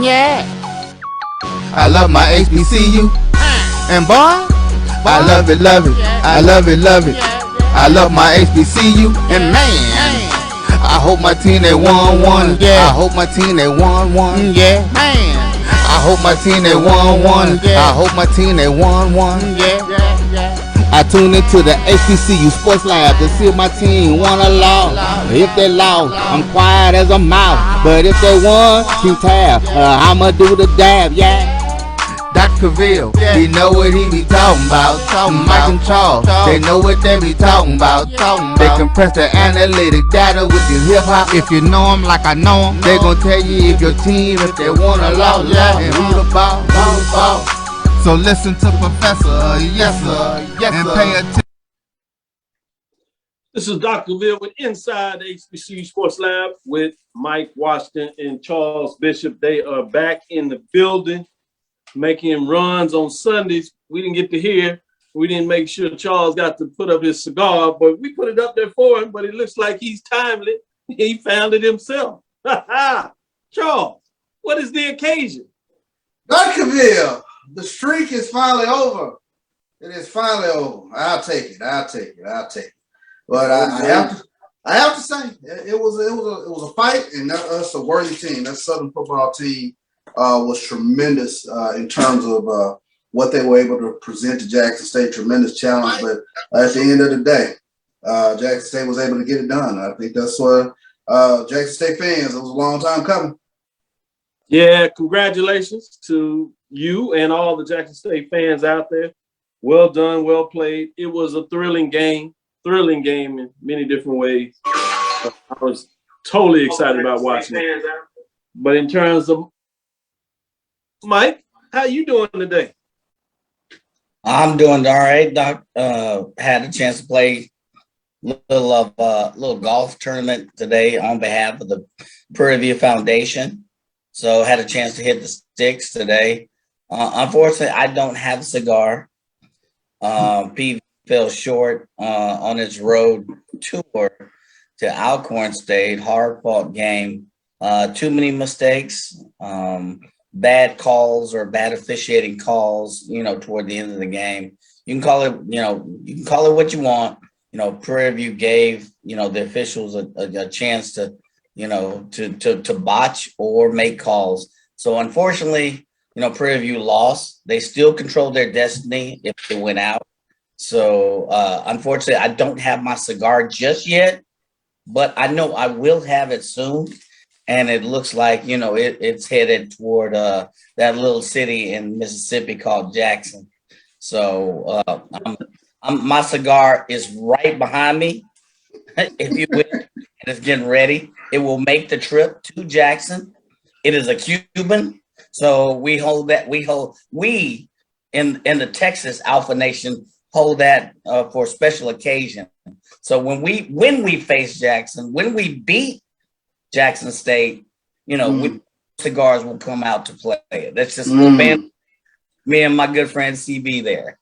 yeah. I love my HBCU, and boy, I love it, I love it, I love my HBCU, and man, I hope my team they won one, yeah. I hope my team they won one, yeah. Man, I hope my team they won one, I hope my team they won one, yeah. I tune into the HBCU Sports Lab to see if my team won or lost. If they lost, I'm quiet as a mouse. But if they won, keep tab. I'ma do the dab, yeah. Dr. Cavil, he know what he be talking about. Mike and Charles, they know what they be talking about. They compress the analytic data with the hip hop. If you know them like I know them, they gon' tell you if your team, if they won or lost, and who the ball, who the ball. So listen to Professor, yes sir, and pay attention. This is Dr. Cavil with Inside the HBCU Sports Lab with Mike Washington and Charles Bishop. They are back in the building, making runs on Sundays. We didn't get to hear. We didn't make sure Charles got to put up his cigar, but we put it up there for him, but it looks like he's timely. He found it himself. Charles, what is the occasion? Dr. Cavil. The streak is finally over. It is finally over. I'll take it. But I have to say, it was a fight, and that's a worthy team. That Southern football team was tremendous in terms of what they were able to present to Jackson State. Tremendous challenge, but at the end of the day, Jackson State was able to get it done. I think that's what Jackson State fans. It was a long time coming. Yeah, congratulations to you and all the Jackson State fans out there. Well done, well played. It was a thrilling game in many different ways. I was totally excited about watching it. But in terms of Mike, how you doing today? I'm doing all right, Doc. Had a chance to play little golf tournament today on behalf of the Prairie View Foundation. So had a chance to hit the sticks today. Unfortunately, I don't have a cigar. PV fell short on its road tour to Alcorn State. Hard-fought game. Too many mistakes, bad calls or bad officiating calls, toward the end of the game. You can call it, what you want. Prairie View gave, the officials a chance to, to botch or make calls. So unfortunately, Prairie View lost. They still controlled their destiny if they went out. So unfortunately, I don't have my cigar just yet, but I know I will have it soon. And it looks like, it's headed toward that little city in Mississippi called Jackson. So my cigar is right behind me, if you will, and it's getting ready. It will make the trip to Jackson. It is a Cuban. So we in the Texas Alpha Nation hold that for a special occasion. So when we face Jackson, when we beat Jackson State, cigars will come out to play. That's just me and my good friend CB there.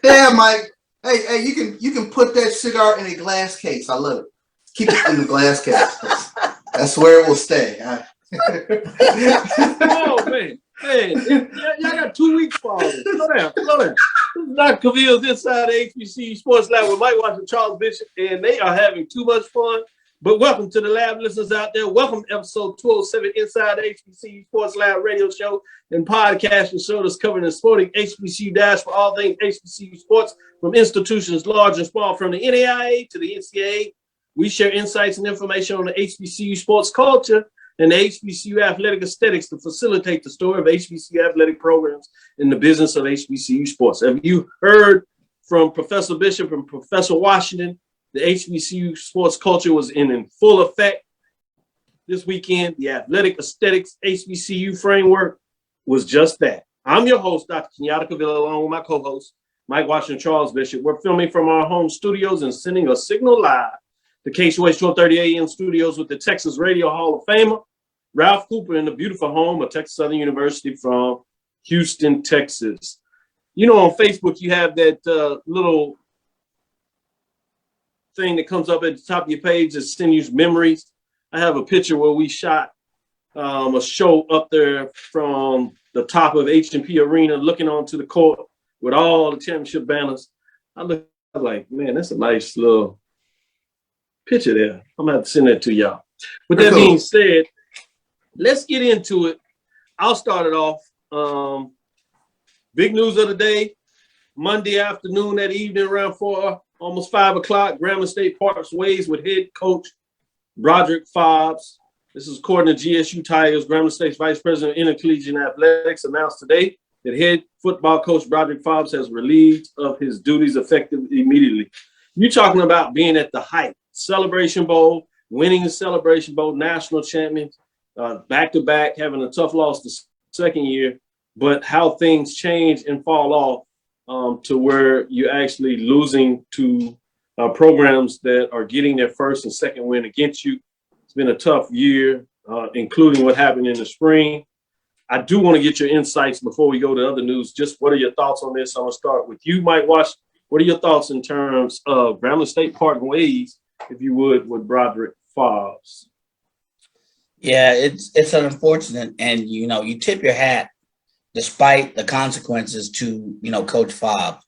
Yeah, Mike. Hey, you can put that cigar in a glass case. I love it. Keep it in the glass case. That's where it will stay. Oh man, hey, y'all got 2 weeks for all this. Slow down. This is Dr. Cavil's Inside the HBCU Sports Lab with Mike Washington, Charles Bishop, and they are having too much fun. But welcome to the lab listeners out there. Welcome to episode 207 Inside the HBCU Sports Lab radio show and podcast and show that's covering the sporting HBCU dash for all things HBCU sports from institutions large and small, from the NAIA to the NCAA. We share insights and information on the HBCU sports culture and the HBCU athletic aesthetics to facilitate the story of HBCU athletic programs in the business of HBCU sports. Have you heard from Professor Bishop and Professor Washington? The HBCU sports culture was in full effect this weekend. The athletic aesthetics HBCU framework was just that. I'm your host, Dr. Kenyatta Cavil, along with my co-host, Mike Washington, Charles Bishop. We're filming from our home studios and sending a signal live to KCOH 1230 AM studios with the Texas Radio Hall of Famer, Ralph Cooper, in the beautiful home of Texas Southern University from Houston, Texas. On Facebook, you have that little thing that comes up at the top of your page that sends you memories. I have a picture where we shot a show up there from the top of H&P Arena, looking onto the court with all the championship banners. I look like, man, that's a nice little picture there. I'm gonna have to send that to y'all. With that being said, let's get into it. I'll start it off. Big news of the day, Monday afternoon, that evening around 4, almost 5 o'clock, Grambling State parts ways with head coach Broderick Fobbs. This is according to GSU Tigers. Grambling State's Vice President of Intercollegiate Athletics announced today that head football coach Broderick Fobbs has relieved of his duties effective immediately. You're talking about being at the height. Celebration Bowl, winning the Celebration Bowl, national champions, back-to-back, having a tough loss the second year, but how things change and fall off to where you're actually losing to programs that are getting their first and second win against you. It's been a tough year, including what happened in the spring. I do want to get your insights before we go to other news. Just what are your thoughts on this? I'm going to start with you, Mike Wash. What are your thoughts in terms of Grambling State parting ways, if you would, with Broderick Fobbs? Yeah, it's unfortunate, and you tip your hat despite the consequences to Coach Fobbs.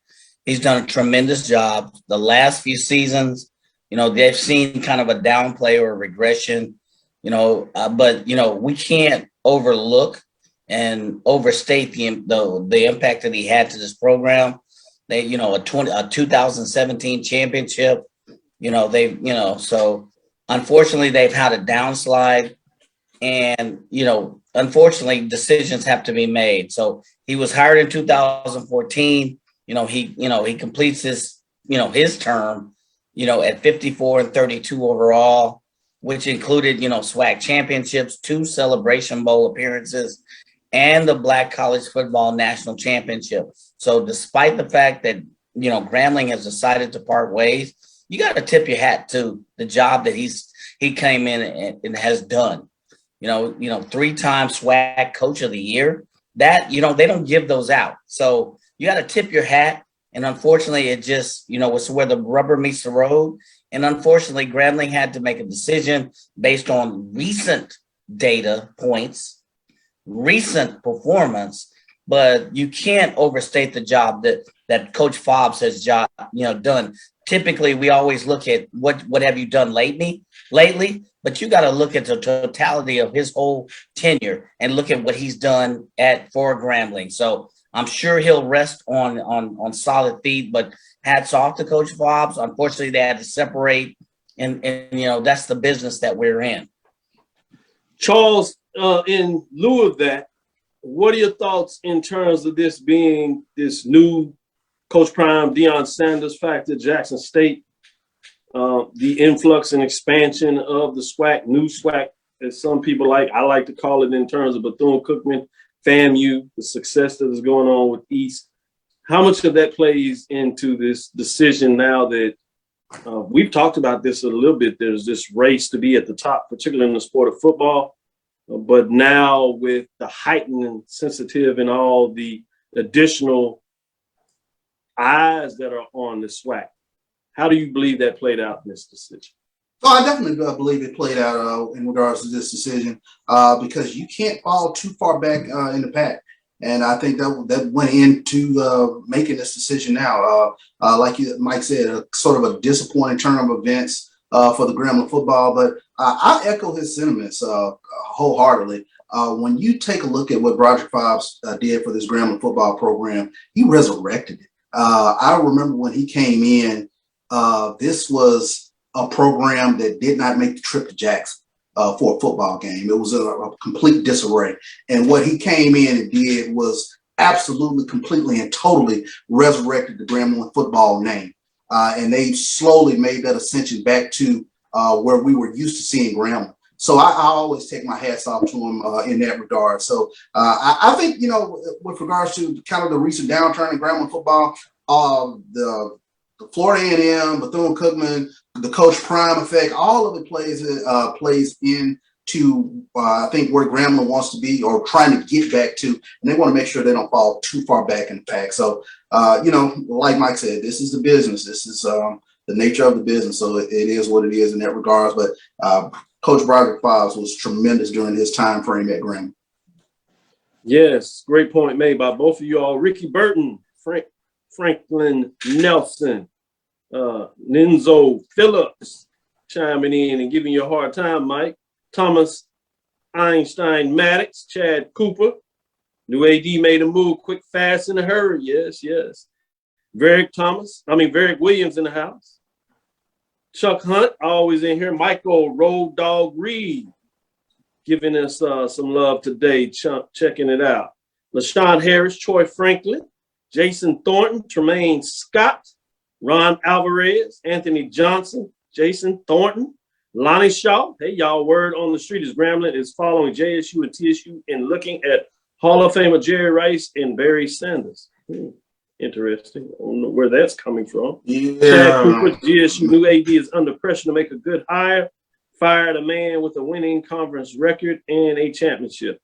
He's done a tremendous job. The last few seasons, they've seen kind of a downplay or a regression, but we can't overlook and overstate the impact that he had to this program. They, a 2017 championship, so unfortunately they've had a downslide, and, unfortunately decisions have to be made. So he was hired in 2014. He completes his term, at 54 and 32 overall, which included, SWAC championships, 2 Celebration Bowl appearances, and the Black College Football National Championship. So despite the fact that, Grambling has decided to part ways, you got to tip your hat to the job that he came in and has done. 3-time SWAC Coach of the Year. That, they don't give those out. So you got to tip your hat. And unfortunately, it just, it's where the rubber meets the road. And unfortunately, Grambling had to make a decision based on recent data points, recent performance, but you can't overstate the job that Coach Fobbs has done. Typically, we always look at what have you done lately, but you got to look at the totality of his whole tenure and look at what he's done for Grambling. So I'm sure he'll rest on solid feet, but hats off to Coach Fobbs. Unfortunately, they had to separate, and that's the business that we're in. Charles, in lieu of that, what are your thoughts in terms of this being this new Coach Prime, Deion Sanders factor, Jackson State, the influx and expansion of the SWAC, new SWAC, as some people I like to call it in terms of Bethune-Cookman, FAMU, the success that is going on with East. How much of that plays into this decision now that we've talked about this a little bit? There's this race to be at the top, particularly in the sport of football. But now with the heightened and sensitive and all the additional eyes that are on the SWAC, how do you believe that played out in this decision? Oh, I definitely believe it played out in regards to this decision because you can't fall too far back in the pack. And I think that went into making this decision now. Like Mike said, sort of a disappointing turn of events for the Grambling football. But I echo his sentiments wholeheartedly. When you take a look at what Broderick Fobbs did for this Grambling football program, he resurrected it. I remember when he came in, this was a program that did not make the trip to Jackson for a football game. It was a complete disarray. And what he came in and did was absolutely, completely, and totally resurrected the Grambling football name. And they slowly made that ascension back to where we were used to seeing Grambling. So I always take my hats off to him in that regard. So I think, with regards to kind of the recent downturn in Grambling football, the Florida A&M, Bethune-Cookman, the Coach Prime effect, all of it plays into I think where Grambling wants to be or trying to get back to, and they want to make sure they don't fall too far back in the pack. So like Mike said, this is the business. This is the nature of the business. So it is what it is in that regards. But Coach Broderick Fobbs was tremendous during his time frame at Grambling. Yes, great point made by both of you all. Ricky Burton, Franklin Nelson, Ninzo Phillips chiming in and giving you a hard time, Mike. Thomas Einstein Maddox, Chad Cooper. New AD made a move quick, fast, in a hurry. Yes, yes. Varick Williams in the house. Chuck Hunt, always in here. Michael Road Dog Reed giving us some love today, checking it out. LaShawn Harris, Troy Franklin, Jason Thornton, Tremaine Scott, Ron Alvarez, Anthony Johnson, Jason Thornton, Lonnie Shaw. Hey, y'all, word on the street is Grambling is following JSU and TSU and looking at Hall of Famer Jerry Rice and Barry Sanders. Interesting. I don't know where that's coming from. Yeah. Chad Cooper, GSU new AD is under pressure to make a good hire. Fired a man with a winning conference record and a championship.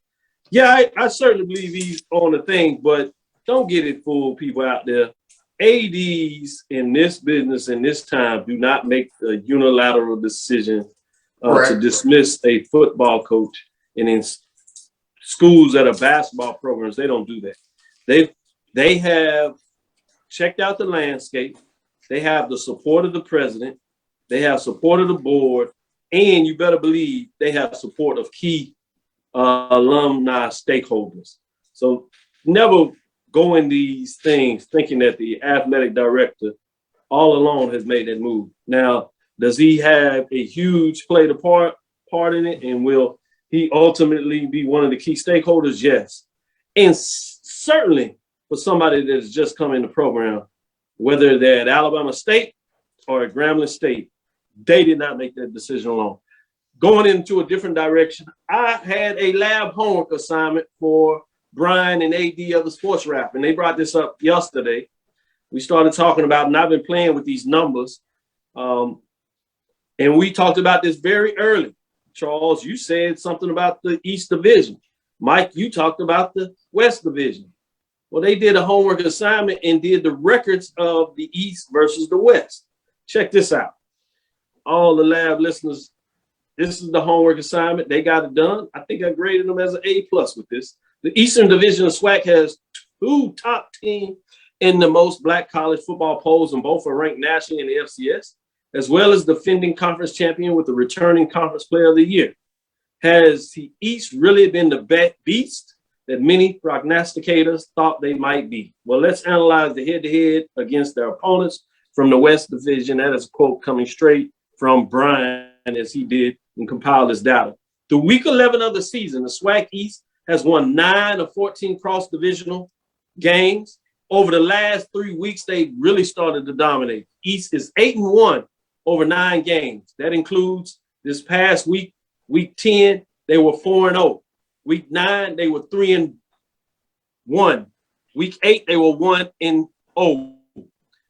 Yeah, I certainly believe he's on the thing, but don't get it fooled, people out there. ADs in this business in this time do not make a unilateral decision to dismiss a football coach. And in schools that are basketball programs, they don't do that. They have checked out the landscape. They have the support of the president. They have support of the board. And you better believe they have support of key alumni stakeholders. So never go in these things thinking that the athletic director all alone has made that move. Now, does he have a huge played a part in it? And will he ultimately be one of the key stakeholders? Yes. And certainly for somebody that has just come in the program, whether they're at Alabama State or at Grambling State, they did not make that decision alone. Going into a different direction, I had a lab homework assignment for Bryan and AD of the Sports Lab, and they brought this up yesterday. We started talking about, and I've been playing with these numbers, and we talked about this very early. Charles, you said something about the East Division. Mike, you talked about the West Division. Well, they did a homework assignment and did the records of the East versus the West. Check this out. All the lab listeners, this is the homework assignment. They got it done. I think I graded them as an A+ with this. The Eastern Division of SWAC has 2 top teams in the most black college football polls, and both are ranked nationally in the FCS, as well as defending conference champion with the returning conference player of the year. Has the East really been the beast that many prognosticators thought they might be? Well, let's analyze the head-to-head against their opponents from the West Division. That is a quote coming straight from Bryan as he did and compiled this data. The week 11 of the season, the SWAC East has won 9 of 14 cross-divisional games. Over the last 3 weeks, they really started to dominate. East is 8-1 over 9 games. That includes this past week, week 10, they were 4-0. Week 9, they were 3-1. Week 8, they were 1-0.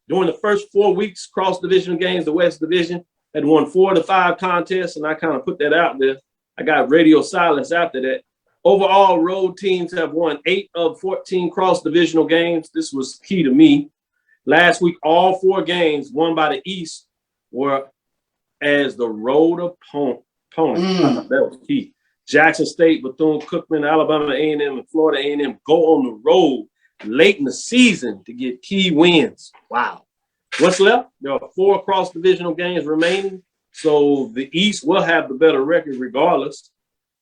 During the first 4 weeks, cross-divisional games, the West Division had won 4 to 5 contests, and I kind of put that out there. I got radio silence after that. Overall, road teams have won 8 of 14 cross-divisional games. This was key to me. Last week, all 4 games won by the East were as the road opponent. That was key. Jackson State, Bethune-Cookman, Alabama A&M, and Florida A&M go on the road late in the season to get key wins. Wow. What's left? There are 4 cross-divisional games remaining, so the East will have the better record regardless,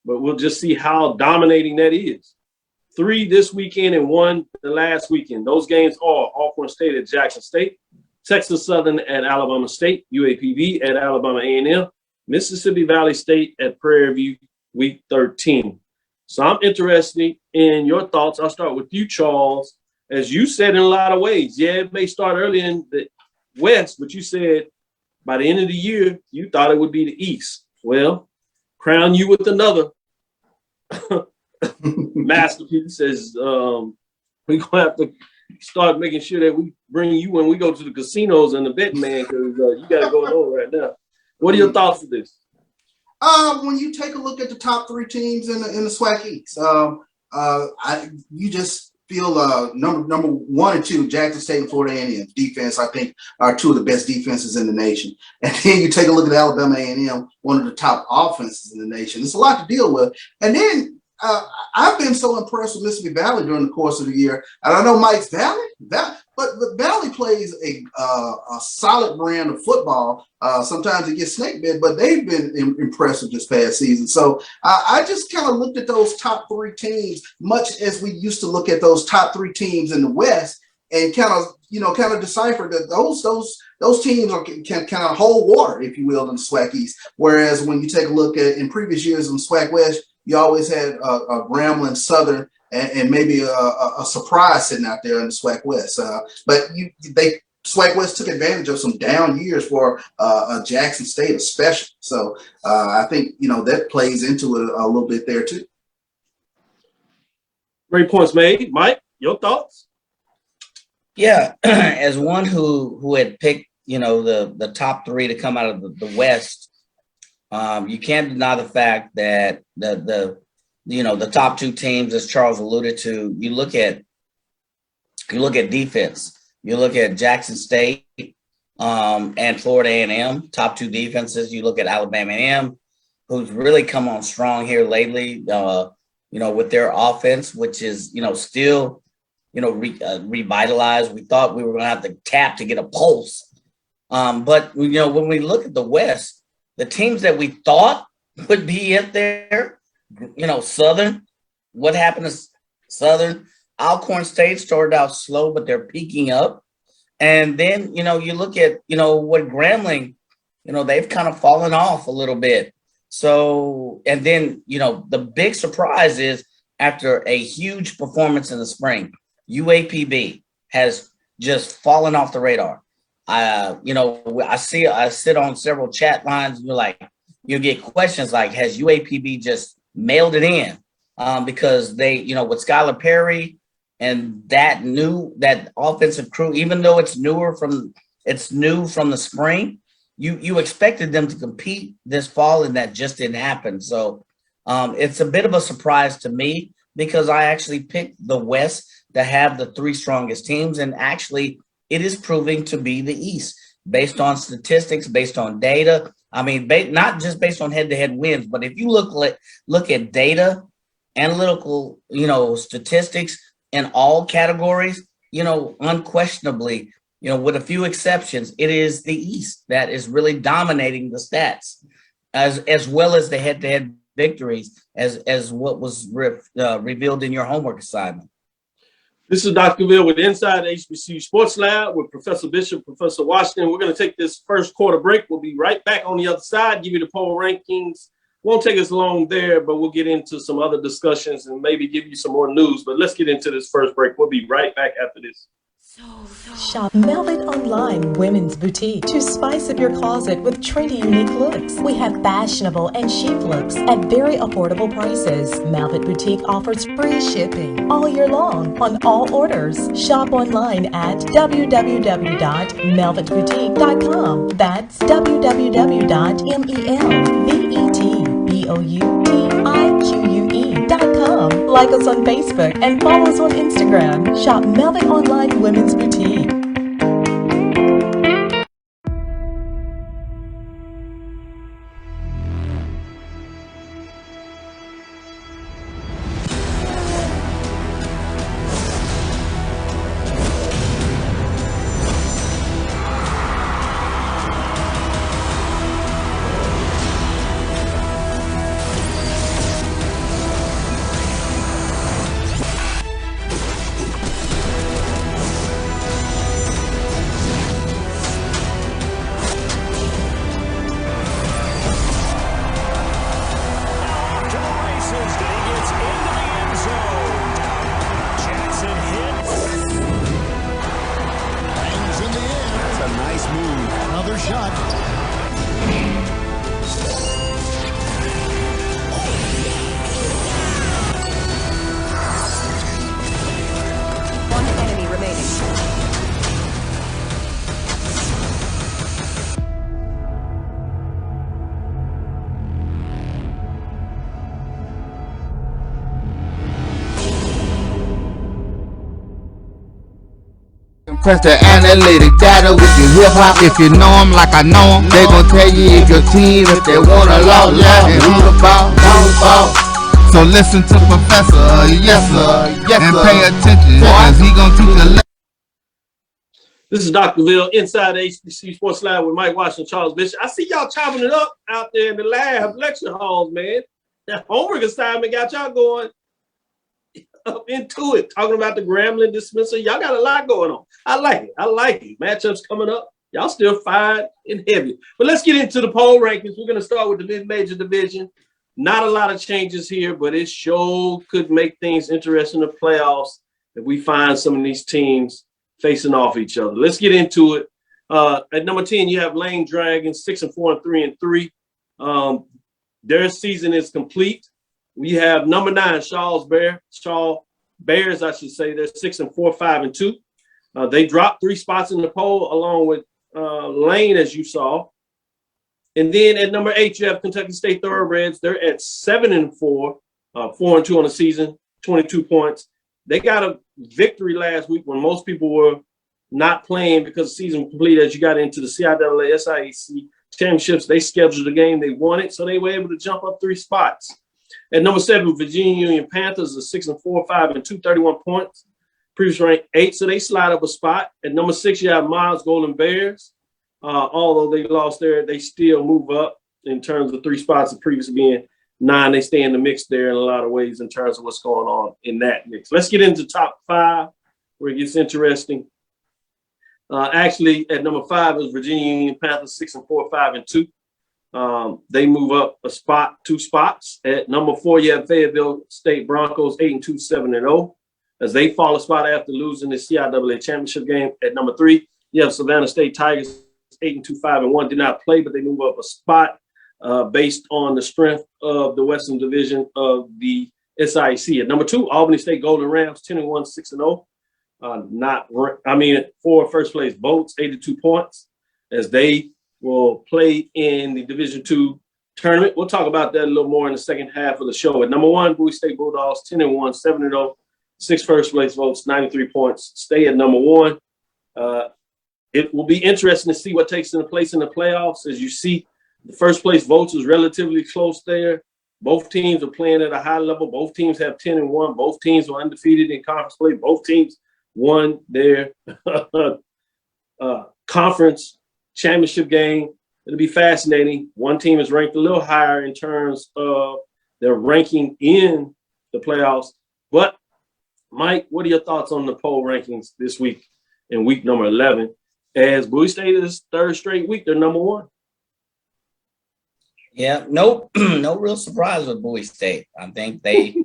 but we'll just see how dominating that is. 3 this weekend and 1 the last weekend. Those games are Alcorn State at Jackson State, Texas Southern at Alabama State, UAPB at Alabama A&M, Mississippi Valley State at Prairie View, week 13. So I'm interested in your thoughts. I'll start with you, Charles. As you said in a lot of ways, yeah, it may start early in the West, but you said by the end of the year, you thought it would be the East. Well, crown you with another masterpiece as we're going to have to start making sure that we bring you when we go to the casinos and the betting man, because you got to go on right now. What are your thoughts for this? When you take a look at the top 3 teams in the SWAC East, feel number 1 and 2, Jackson State and Florida A&M defense, I think, are 2 of the best defenses in the nation. And then you take a look at Alabama A&M, one of the top offenses in the nation. It's a lot to deal with. And then I've been so impressed with Mississippi Valley during the course of the year. And I know Mike's Valley, but Valley plays a solid brand of football. Sometimes it gets snake bit, but they've been impressive this past season. So I just kind of looked at those top 3 teams, much as we used to look at those top 3 teams in the West, and kind of decipher that those teams can kind of hold water, if you will, in the SWAC East. Whereas when you take a look at in previous years in the SWAC West, you always had a Grambling, Southern, and maybe a surprise sitting out there in the SWAC West. But SWAC West took advantage of some down years for Jackson State especially. So I think, that plays into it a little bit there too. Great points made. Mike, your thoughts? Yeah, as one who had picked, the top 3 to come out of the West, you can't deny the fact that the top 2 teams, as Charles alluded to, you look at defense. You look at Jackson State and Florida A&M, top 2 defenses. You look at Alabama A&M, who's really come on strong here lately, with their offense, which is, still, revitalized. We thought we were going to have to tap to get a pulse. But, when we look at the West, the teams that we thought would be in there, Southern, what happened to Southern? Alcorn State started out slow, but they're peaking up. And then, you look at, what Grambling, they've kind of fallen off a little bit. So, and then, the big surprise is after a huge performance in the spring, UAPB has just fallen off the radar. I sit on several chat lines, and you get questions like, has UAPB just mailed it in? Because they, with Skylar Perry and that offensive crew, even though it's new from the spring, you expected them to compete this fall, and that just didn't happen. So it's a bit of a surprise to me, because I actually picked the West to have the 3 strongest teams, and actually it is proving to be the East based on statistics, based on data. I mean, not just based on head-to-head wins, but if you look at data, analytical, statistics in all categories, unquestionably, with a few exceptions, it is the East that is really dominating the stats, as well as the head-to-head victories, as what was revealed in your homework assignment. This is Dr. Cavil with Inside HBCU Sports Lab with Professor Bishop, Professor Washington. We're going to take this first quarter break. We'll be right back on the other side, give you the poll rankings. Won't take us long there, but we'll get into some other discussions and maybe give you some more news. But let's get into this first break. We'll be right back after this. Shop Melvin Online Women's Boutique to spice up your closet with trendy, unique looks. We have fashionable and chic looks at very affordable prices. Melvin Boutique offers free shipping all year long on all orders. Shop online at www.melvetboutique.com. That's www.melvetboutique.com. Like us on Facebook and follow us on Instagram. Shop Melvin Online Women's Boutique. press the analytic data with your hip hop. If you know them like I know them, they gon' tell you if your team, if they want a law, and who the ball, So listen to Professor, yes sir, and pay attention, cause he gon' teach a lesson. This is Dr. Cavil inside the HBCU Sports Lab with Mike Washington, Charles Bishop. I see y'all chopping it up out there in the lab lecture halls, man. That homework assignment got y'all going up into it, talking about the Grambling dismissal. Y'all got a lot going on. I like it. I like it. Matchups coming up. Y'all still fine and heavy. But let's get into the poll rankings. We're going to start with the mid-major division. Not a lot of changes here, but it sure could make things interesting in the playoffs if we find some of these teams facing off each other. Let's get into it. At number 10, you have Lane Dragons, 6-4 and 3-3. Their season is complete. We have number 9, Shaw Bears, I should say. They're 6-4, 5-2. They dropped 3 spots in the poll along with Lane, as you saw. And then at number 8, you have Kentucky State Thoroughbreds. They're at 7-4, 4-2 on the season, 22 points. They got a victory last week when most people were not playing because the season was complete. As you got into the CIAA, SIAC championships, they scheduled the game. They won it, so they were able to jump up 3 spots. At number 7, Virginia Union Panthers are 6-4, 5-2, 31 points. Previous ranked 8, so they slide up a spot. At number 6, you have Miles Golden Bears. Although they lost there, they still move up in terms of 3 spots. The previous being 9, they stay in the mix there in a lot of ways in terms of what's going on in that mix. Let's get into top 5 where it gets interesting. Actually, at number 5 is Virginia Union Panthers, 6-4, 5-2. They move up a spot, 2 spots. At number 4, you have Fayetteville State Broncos, 8-2, 7-0, as they fall a spot after losing the CIAA championship game. At number 3, you have Savannah State Tigers, 8-2, 5-1. Did not play, but they move up a spot based on the strength of the Western Division of the SIAC. At number 2, Albany State Golden Rams, 10-1, 6-0. For first place votes, 82 points, as they will play in the Division II tournament. We'll talk about that a little more in the second half of the show. At number 1, Bowie State Bulldogs, 10-1, 7-0, 6 first place votes, 93 points. Stay at number 1. It will be interesting to see what takes place in the playoffs. As you see, the first place votes is relatively close there. Both teams are playing at a high level. Both teams have 10-1. Both teams are undefeated in conference play. Both teams won their conference championship game. It'll be fascinating. One team is ranked a little higher in terms of their ranking in the playoffs. But, Mike, what are your thoughts on the poll rankings this week in week number 11? As Bowie State is 3rd straight week, they're number 1. Yeah, no real surprise with Bowie State. I think they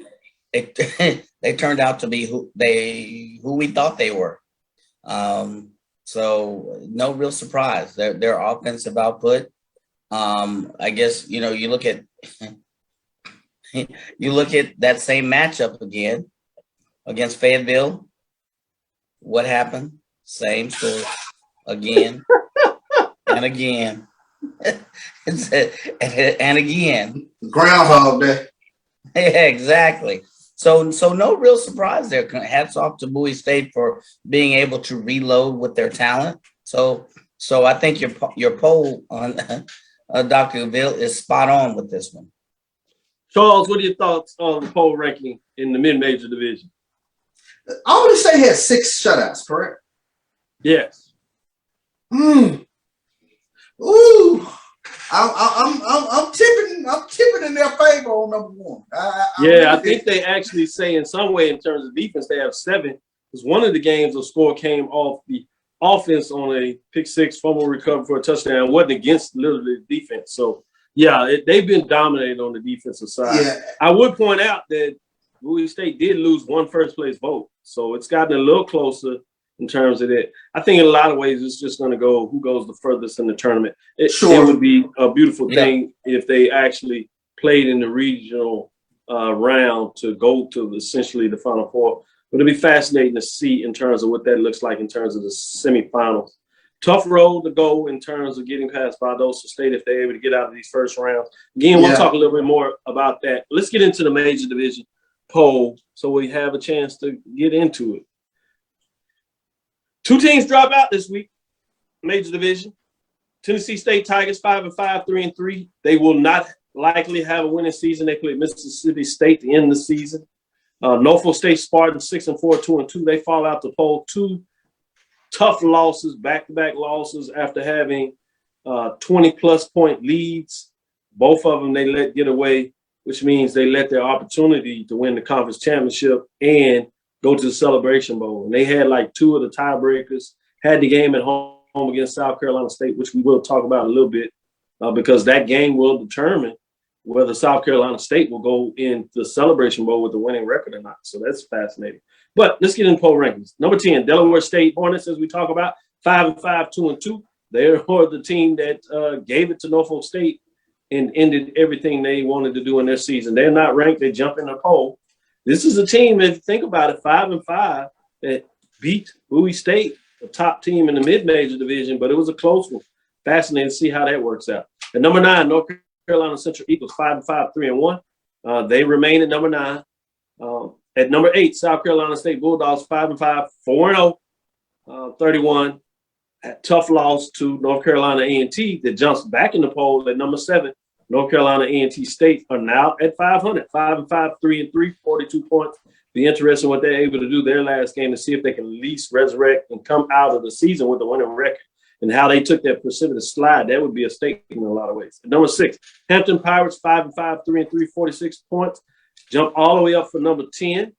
turned out to be who we thought they were. So no real surprise. Their offensive output. I guess you look at that same matchup again against Fayetteville. What happened? Same story again and again. and again. Groundhog Day. Yeah, exactly. So no real surprise there. Hats off to Bowie State for being able to reload with their talent. So I think your poll on Dr. Cavil is spot on with this one. Charles, what are your thoughts on the poll ranking in the mid-major division? Albany State had 6 shutouts, correct? Yes. Ooh. I'm tipping in their favor on number 1. I think they actually say in some way in terms of defense they have 7, because one of the games the score came off the offense on a pick 6 fumble recovery for a touchdown. It wasn't against literally the defense. So they've been dominated on the defensive side. Yeah. I would point out that Bowie State did lose 1 first place vote, so it's gotten a little closer in terms of that. I think in a lot of ways it's just going to go who goes the furthest in the tournament. It would be a beautiful thing if they actually played in the regional round to go to essentially the Final Four. But it'll be fascinating to see in terms of what that looks like in terms of the semifinals. Tough road to go in terms of getting past Valdosta State if they're able to get out of these first rounds. Again, we'll talk a little bit more about that. Let's get into the major division poll so we have a chance to get into it. Two teams drop out this week, major division. Tennessee State Tigers 5-5, 3-3. They will not likely have a winning season. They play Mississippi State to end the season. Norfolk State Spartans 6-4, 2-2. They fall out the poll. Two tough losses, back-to-back losses after having 20-plus point leads. Both of them they let get away, which means they let their opportunity to win the conference championship and go to the Celebration Bowl. And they had like two of the tiebreakers, had the game at home against South Carolina State, which we will talk about a little bit because that game will determine whether South Carolina State will go into the Celebration Bowl with a winning record or not. So that's fascinating. But let's get into poll rankings. Number 10, Delaware State Hornets, as we talk about, 5-5, 2-2. They're the team that gave it to Norfolk State and ended everything they wanted to do in their season. They're not ranked. They jump in the poll. This is a team, if you think about it, 5-5 that beat Bowie State, a top team in the mid-major division, but it was a close one. Fascinating to see how that works out. At number 9, North Carolina Central Eagles, 5-5, 3-1. They remain at number 9. At number 8, South Carolina State Bulldogs, 5-5, 4-0, 31. Tough loss to North Carolina A&T that jumps back in the poll at number 7. North Carolina A&T State are now at 500, 5-5, 3-3, 42 points. Be interesting what they're able to do their last game to see if they can at least resurrect and come out of the season with a winning record. And how they took that precipitous slide, that would be a statement in a lot of ways. At number 6, Hampton Pirates, 5-5, 3-3, 46 points. Jump all the way up for number 10.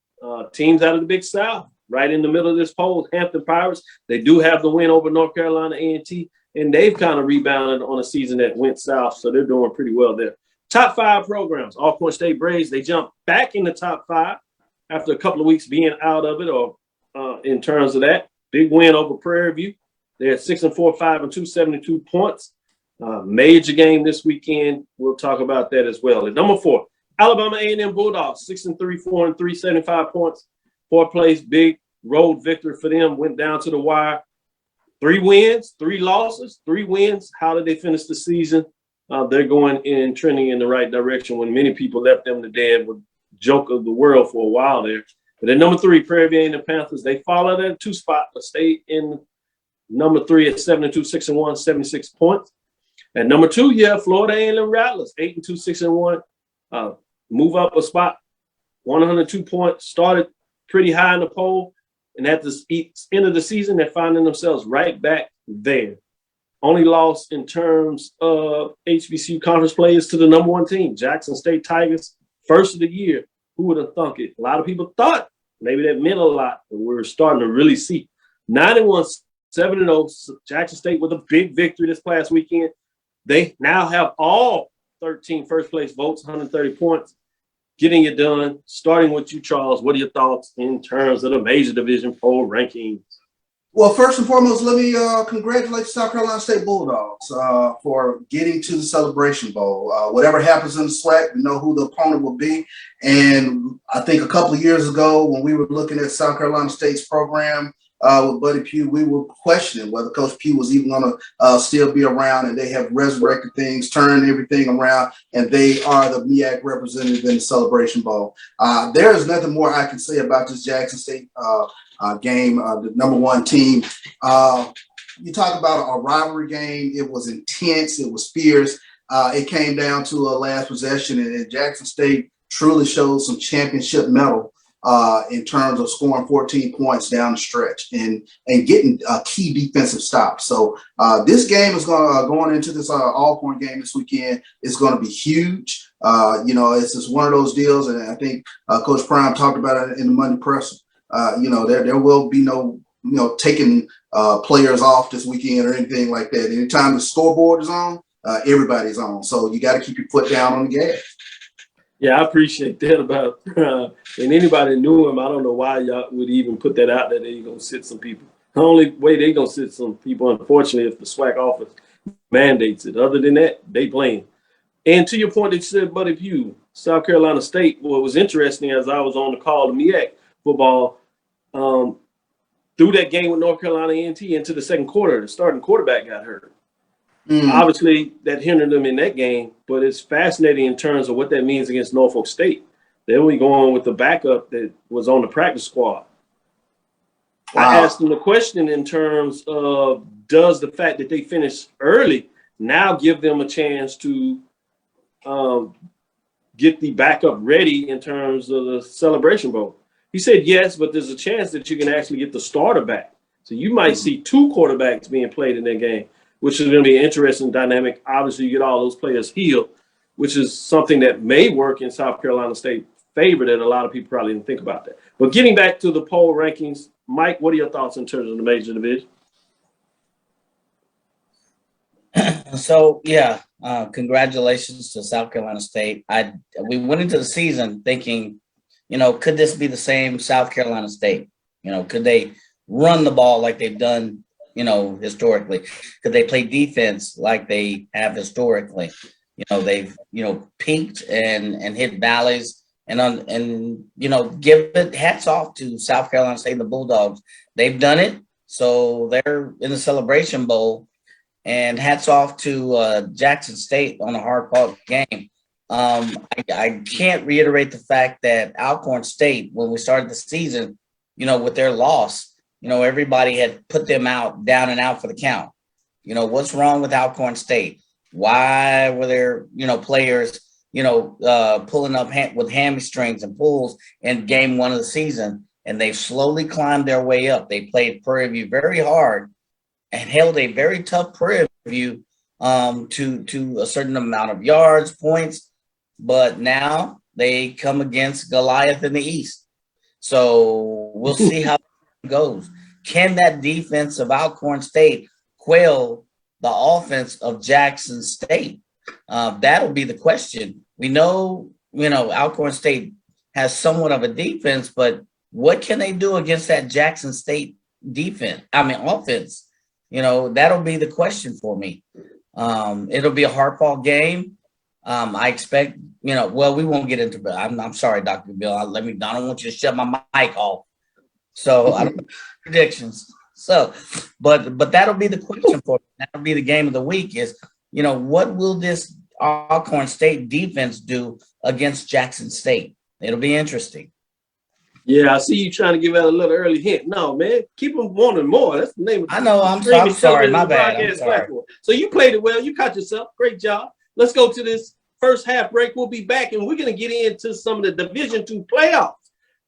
Teams out of the Big South, right in the middle of this poll, Hampton Pirates. They do have the win over North Carolina A&T, and they've kind of rebounded on a season that went south, so they're doing pretty well there. Top 5 programs, Alcorn State Braves, they jump back in the top 5 after a couple of weeks being out of it, or in terms of that. Big win over Prairie View. They're at 6-4, 5-2, 72 points. Major game this weekend. We'll talk about that as well. At number 4, Alabama A&M Bulldogs, 6-3, 4-3, 75 points. 4th place, big road victory for them. Went down to the wire. 3 wins, 3 losses, 3 wins. How did they finish the season? They're going in trending in the right direction when many people left them to dead with joke of the world for a while there. But at number 3, Prairie View and the Panthers, they followed at a 2 spot, but stayed in number 3 at 7-2, 6-1, 76 points. At number 2, Florida A&M Rattlers, 8-2, 6-1. Move up a spot, 102 points. Started pretty high in the poll, and at the end of the season, they're finding themselves right back there. Only loss in terms of HBCU conference players to the number 1 team, Jackson State Tigers, first of the year. Who would have thunk it? A lot of people thought maybe that meant a lot, but we're starting to really see. 9-1, 7-0, Jackson State with a big victory this past weekend. They now have all 13 first-place votes, 130 points. Getting it done. Starting with you, Charles, what are your thoughts in terms of the major division poll rankings? Well, first and foremost, let me congratulate South Carolina State Bulldogs for getting to the Celebration Bowl. Whatever happens in the SWAC, we know who the opponent will be. And I think a couple of years ago when we were looking at South Carolina State's program with Buddy Pugh, we were questioning whether Coach Pugh was even going to still be around, and they have resurrected things, turned everything around, and they are the MEAC representative in the Celebration Bowl. There is nothing more I can say about this Jackson State game, the number 1 team. You talk about a rivalry game. It was intense. It was fierce. It came down to a last possession, and Jackson State truly showed some championship mettle in terms of scoring 14 points down the stretch and getting a key defensive stop. So this game is going into this Alcorn game this weekend is going to be huge. It's just one of those deals, and I think Coach Prime talked about it in the Monday presser. There will be no taking players off this weekend or anything like that. Anytime the scoreboard is on, everybody's on. So you got to keep your foot down on the gas. Yeah, I appreciate that about and anybody knew him, I don't know why y'all would even put that out there that you're going to sit some people. The only way they're going to sit some people, unfortunately, if the SWAC office mandates it. Other than that, they playing. And to your point that you said, Buddy Pugh, South Carolina State, what was interesting as I was on the call to MEAC football, through that game with North Carolina A&T into the second quarter, the starting quarterback got hurt. Obviously, that hindered them in that game, but it's fascinating in terms of what that means against Norfolk State. Then we go on with the backup that was on the practice squad. I asked them the question in terms of, does the fact that they finished early now give them a chance to get the backup ready in terms of the Celebration Bowl? He said yes, but there's a chance that you can actually get the starter back. So you might see two quarterbacks being played in that game, which is going to be an interesting dynamic. Obviously, you get all those players healed, which is something that may work in South Carolina State favor that a lot of people probably didn't think about that. But getting back to the poll rankings, Mike, what are your thoughts in terms of the major division? So yeah, congratulations to South Carolina State. We went into the season thinking, could this be the same South Carolina State? Could they run the ball like they've done, historically? Could they play defense like they have historically? They've peaked and hit valleys and give it hats off to South Carolina State and the Bulldogs. They've done it, so they're in the Celebration Bowl. And hats off to Jackson State on a hard-fought game. I can't reiterate the fact that Alcorn State, when we started the season, with their loss, everybody had put them out, down and out for the count. What's wrong with Alcorn State? Why were there, players, pulling up with hamstrings and pulls in game one of the season? And they've slowly climbed their way up. They played Prairie View very hard and held a very tough Prairie View to a certain amount of yards, points, but now they come against Goliath in the East. So we'll see how it goes. Can that defense of Alcorn State quail the offense of Jackson State? That'll be the question. We know, Alcorn State has somewhat of a defense, but what can they do against that Jackson State offense? That'll be the question for me. It'll be a hard-fought game. I expect, we won't get into it. I'm sorry, Dr. Bill. I don't want you to shut my mic off. So I don't know predictions. So, but that'll be the question for me. That'll be the game of the week is, what will this Alcorn State defense do against Jackson State? It'll be interesting. Yeah, I see you trying to give out a little early hint. No, man, keep them wanting more. That's the name of the I know. I'm sorry. My bad. I'm sorry. Platform. So you played it well. You caught yourself. Great job. Let's go to this first half break. We'll be back, and we're going to get into some of the Division II playoffs.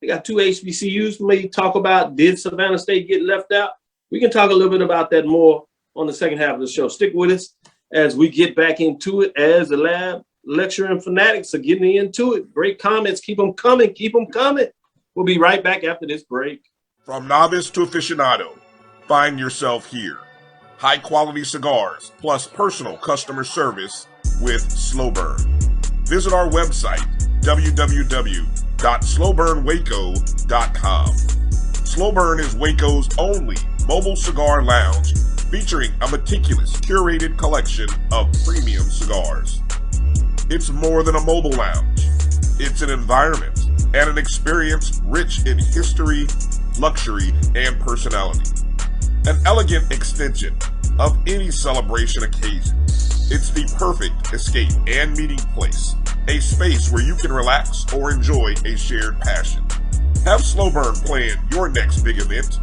We got two HBCUs. Maybe talk about, did Savannah State get left out? We can talk a little bit about that more on the second half of the show. Stick with us as we get back into it as the lab lecturing fanatics are getting into it. Great comments. Keep them coming. Keep them coming. We'll be right back after this break. From novice to aficionado, find yourself here. High-quality cigars plus personal customer service with Slow Burn. Visit our website, www.slowburnwaco.com. Slow Burn is Waco's only mobile cigar lounge featuring a meticulous, curated collection of premium cigars. It's more than a mobile lounge. It's an environment and an experience rich in history, luxury, and personality. An elegant extension of any celebration occasion. It's the perfect escape and meeting place, a space where you can relax or enjoy a shared passion. Have Slow Burn plan your next big event,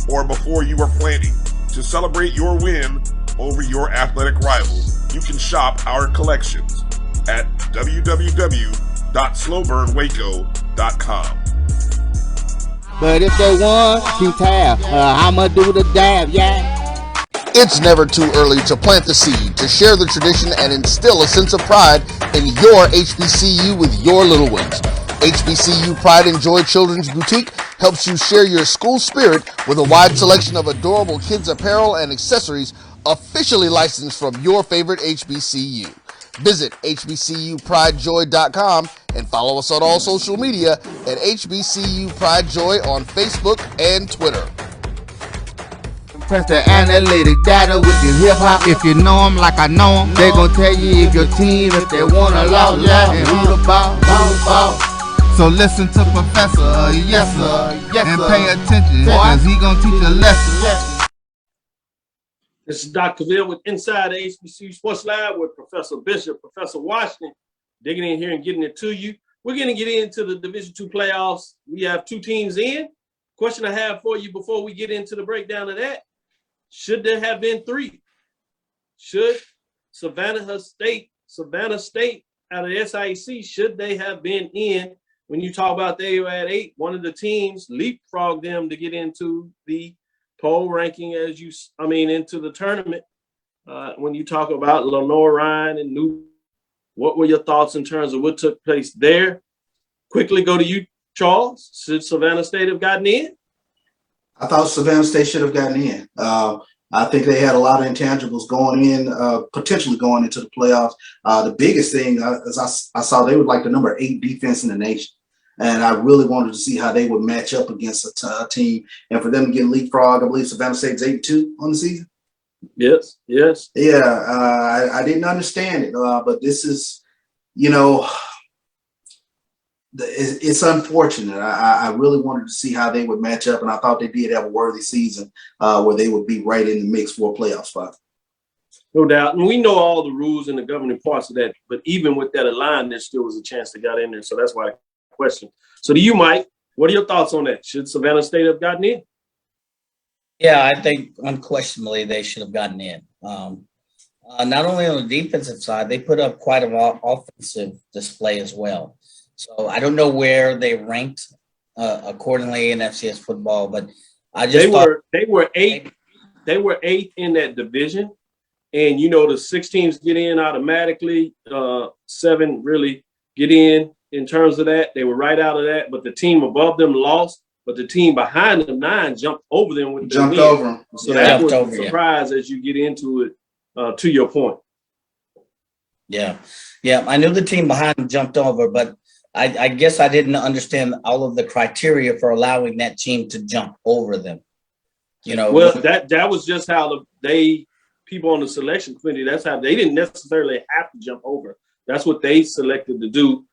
or before you are planning to celebrate your win over your athletic rival, you can shop our collections at www.slowburnwaco.com. But if they won, keep tab. I'ma do the dab, yeah. It's never too early to plant the seed, to share the tradition, and instill a sense of pride in your HBCU with your little ones. HBCU Pride and Joy Children's Boutique helps you share your school spirit with a wide selection of adorable kids' apparel and accessories officially licensed from your favorite HBCU. Visit hbcupridejoy.com and follow us on all social media at HBCU Pride Joy on Facebook and Twitter. Press the analytic data with your hip hop. If you know them like I know them, they gon' tell you if your team, if they wanna lose, and who the ball. So listen to Professor, yes sir, and pay attention, cause he gon' teach a lesson. This is Dr. Cavil with Inside the HBCU Sports Lab with Professor Bishop, Professor Washington, digging in here and getting it to you. We're going to get into the Division II playoffs. We have two teams in. question I have for you before we get into the breakdown of that, should there have been 3? Should Savannah State out of the SIAC, should they have been in? When you talk about they were at 8, one of the teams leapfrogged them to get into the poll ranking into the tournament. When you talk about Lenore Ryan and New, what were your thoughts in terms of what took place there? Quickly go to you, Charles. Should Savannah State have gotten in? I thought Savannah State should have gotten in. I think they had a lot of intangibles going in, potentially going into the playoffs. The biggest thing is I saw they were like the number 8 defense in the nation. And I really wanted to see how they would match up against a team. And for them to get leapfrog, I believe Savannah State's 8-2 on the season. Yes. Yeah, I didn't understand it, but this is, it's unfortunate. I really wanted to see how they would match up, and I thought they did have a worthy season where they would be right in the mix for a playoff spot. No doubt. And we know all the rules and the governing parts of that, but even with that aligned, there still was a chance they got in there. So that's why I question. So to you, Mike, what are your thoughts on that? Should Savannah State have gotten in? Yeah, I think unquestionably they should have gotten in. Not only on the defensive side, they put up quite an offensive display as well. So I don't know where they ranked accordingly in FCS football, but I just they were 8th. They were 8th in that division, and the 6 teams get in automatically. 7 really get in terms of that. They were right out of that, but the team above them lost. But the team behind them, 9, jumped over them with jumped over them. So that was a surprise as you get into it. To your point. Yeah. I knew the team behind them jumped over, but I guess I didn't understand all of the criteria for allowing that team to jump over them. Well, that was just how people on the selection committee. That's how they didn't necessarily have to jump over. That's what they selected to do.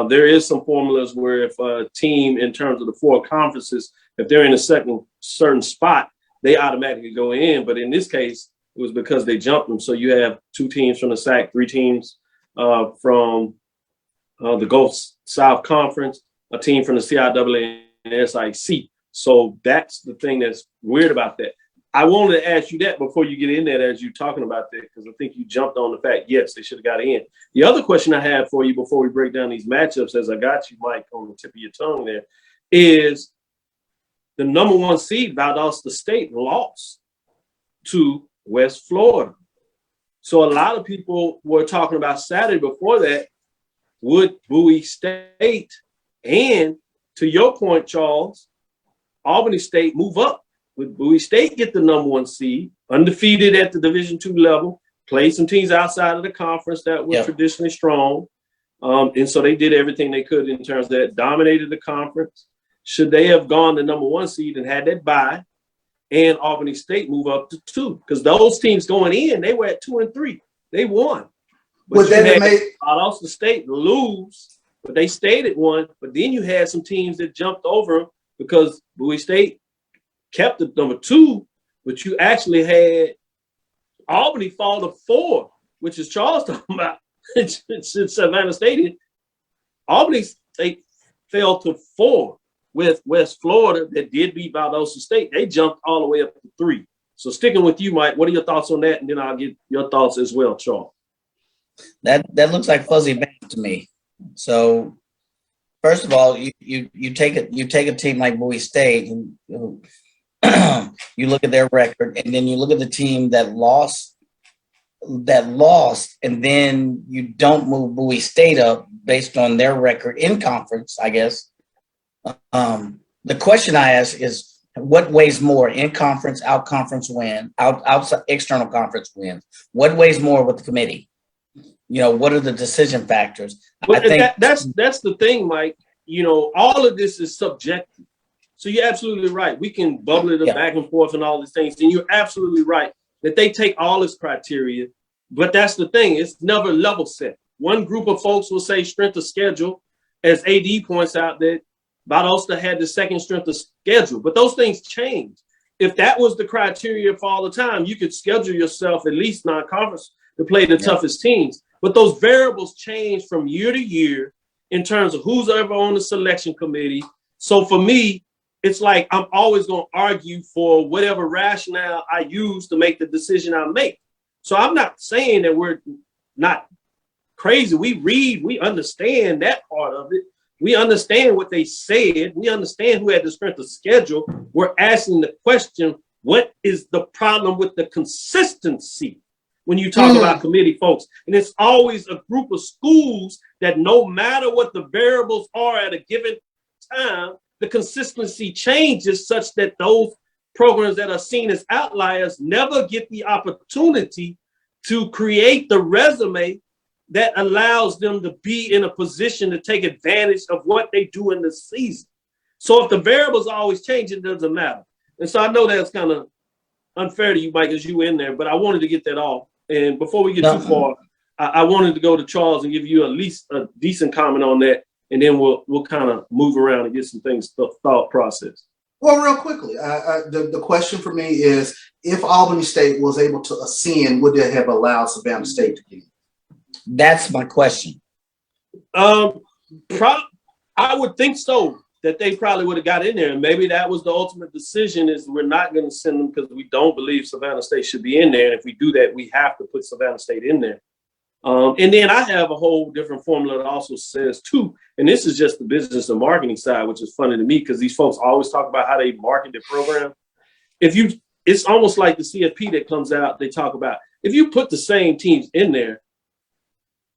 There is some formulas where if a team, in terms of the 4 conferences, if they're in a certain spot, they automatically go in. But in this case, it was because they jumped them. So you have 2 teams from the SAC, 3 teams from the Gulf South Conference, a team from the CIAA and SIAC. So that's the thing that's weird about that. I wanted to ask you that before you get in there as you're talking about that, because I think you jumped on the fact, yes, they should have got in. The other question I have for you before we break down these matchups, as I got you, Mike, on the tip of your tongue there, is the number 1 seed, Valdosta State, lost to West Florida. So a lot of people were talking about Saturday before that, would Bowie State and, to your point, Charles, Albany State move up? Would Bowie State get the number 1 seed, undefeated at the Division II level, played some teams outside of the conference that were traditionally strong. And so they did everything they could in terms of that, dominated the conference. Should they have gone the number 1 seed and had that bye, and Albany State move up to 2? Because those teams going in, they were at 2 and 3. They won. But you had Valdosta State lose, but they stayed at 1. But then you had some teams that jumped over them because Bowie State kept the number 2, but you actually had Albany fall to 4, which is Charles talking about. Since Savannah State, Albany State fell to 4 with West Florida that did beat Valdosta State. They jumped all the way up to 3. So sticking with you, Mike, what are your thoughts on that? And then I'll get your thoughts as well, Charles. That looks like fuzzy math to me. So first of all, you take a team like Bowie State, who you look at their record, and then you look at the team that lost, and then you don't move Bowie State up based on their record in conference, I guess. The question I ask is, what weighs more, in conference, out conference win, outside external conference wins? What weighs more with the committee? What are the decision factors? Well, I think that's the thing, Mike. All of this is subjective. So you're absolutely right. We can bubble it back and forth and all these things. And you're absolutely right that they take all this criteria. But that's the thing. It's never level set. One group of folks will say strength of schedule, as AD points out that Valdosta had the second strength of schedule. But those things change. If that was the criteria for all the time, you could schedule yourself at least non-conference to play the toughest teams. But those variables change from year to year in terms of who's ever on the selection committee. So for me, it's like I'm always going to argue for whatever rationale I use to make the decision I make. So I'm not saying that we're not crazy. We read, we understand that part of it. We understand what they said. We understand who had the strength of schedule. We're asking the question, what is the problem with the consistency when you talk about committee folks? And it's always a group of schools that no matter what the variables are at a given time, the consistency changes such that those programs that are seen as outliers never get the opportunity to create the resume that allows them to be in a position to take advantage of what they do in the season. So if the variables always change, it doesn't matter. And so I know that's kind of unfair to you, Mike, as you were in there, but I wanted to get that off. And before we get too far, I wanted to go to Charles and give you at least a decent comment on that. And then we'll kind of move around and get some things thought process. Well, real quickly, the question for me is, if Albany State was able to ascend, would it have allowed Savannah State to get? That's my question. I would think so, that they probably would have got in there. And maybe that was the ultimate decision, is we're not going to send them because we don't believe Savannah State should be in there. And if we do that, we have to put Savannah State in there. And then I have a whole different formula that also says too, and this is just the business and marketing side, which is funny to me because these folks always talk about how they market their program. It's almost like the CFP that comes out, they talk about, if you put the same teams in there,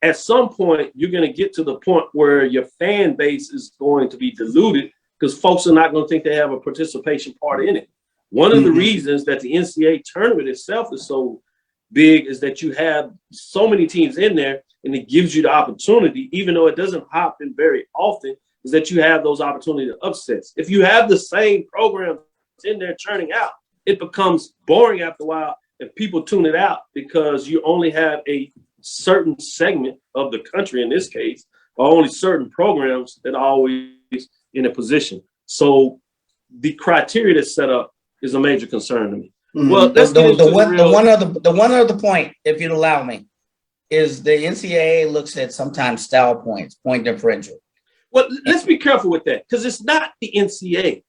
at some point, you're going to get to the point where your fan base is going to be diluted because folks are not going to think they have a participation part in it. One of the reasons that the NCAA tournament itself is so big is that you have so many teams in there, and it gives you the opportunity, even though it doesn't happen very often, is that you have those opportunity to upsets. If you have the same programs in there churning out, it becomes boring after a while, and people tune it out because you only have a certain segment of the country, in this case, or only certain programs that are always in a position. So the criteria that's set up is a major concern to me. Well, the one other point, if you'd allow me, is the NCAA looks at sometimes style points, point differential. Well, let's be careful with that because it's not the NCAA.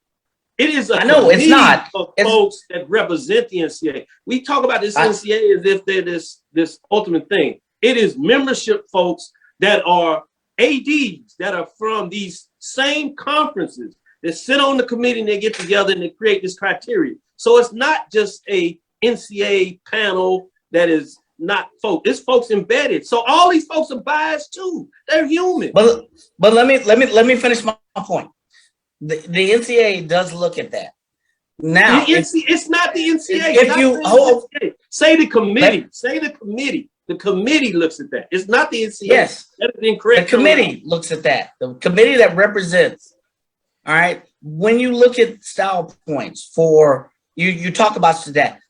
It is I know it's not folks that represent the NCAA. We talk about this NCAA as if they're this ultimate thing. It is membership folks that are ADs that are from these same conferences that sit on the committee and they get together and they create this criteria. So it's not just a NCAA panel that is not folks. It's folks embedded. So all these folks are biased too. They're human. But let me finish my point. The NCAA does look at that. Now it's not the NCAA. If you say the committee. The committee looks at that. It's not the NCAA. Yes. That is incorrect. The committee looks at that. The committee that represents. All right. When you look at style points for you talk about that.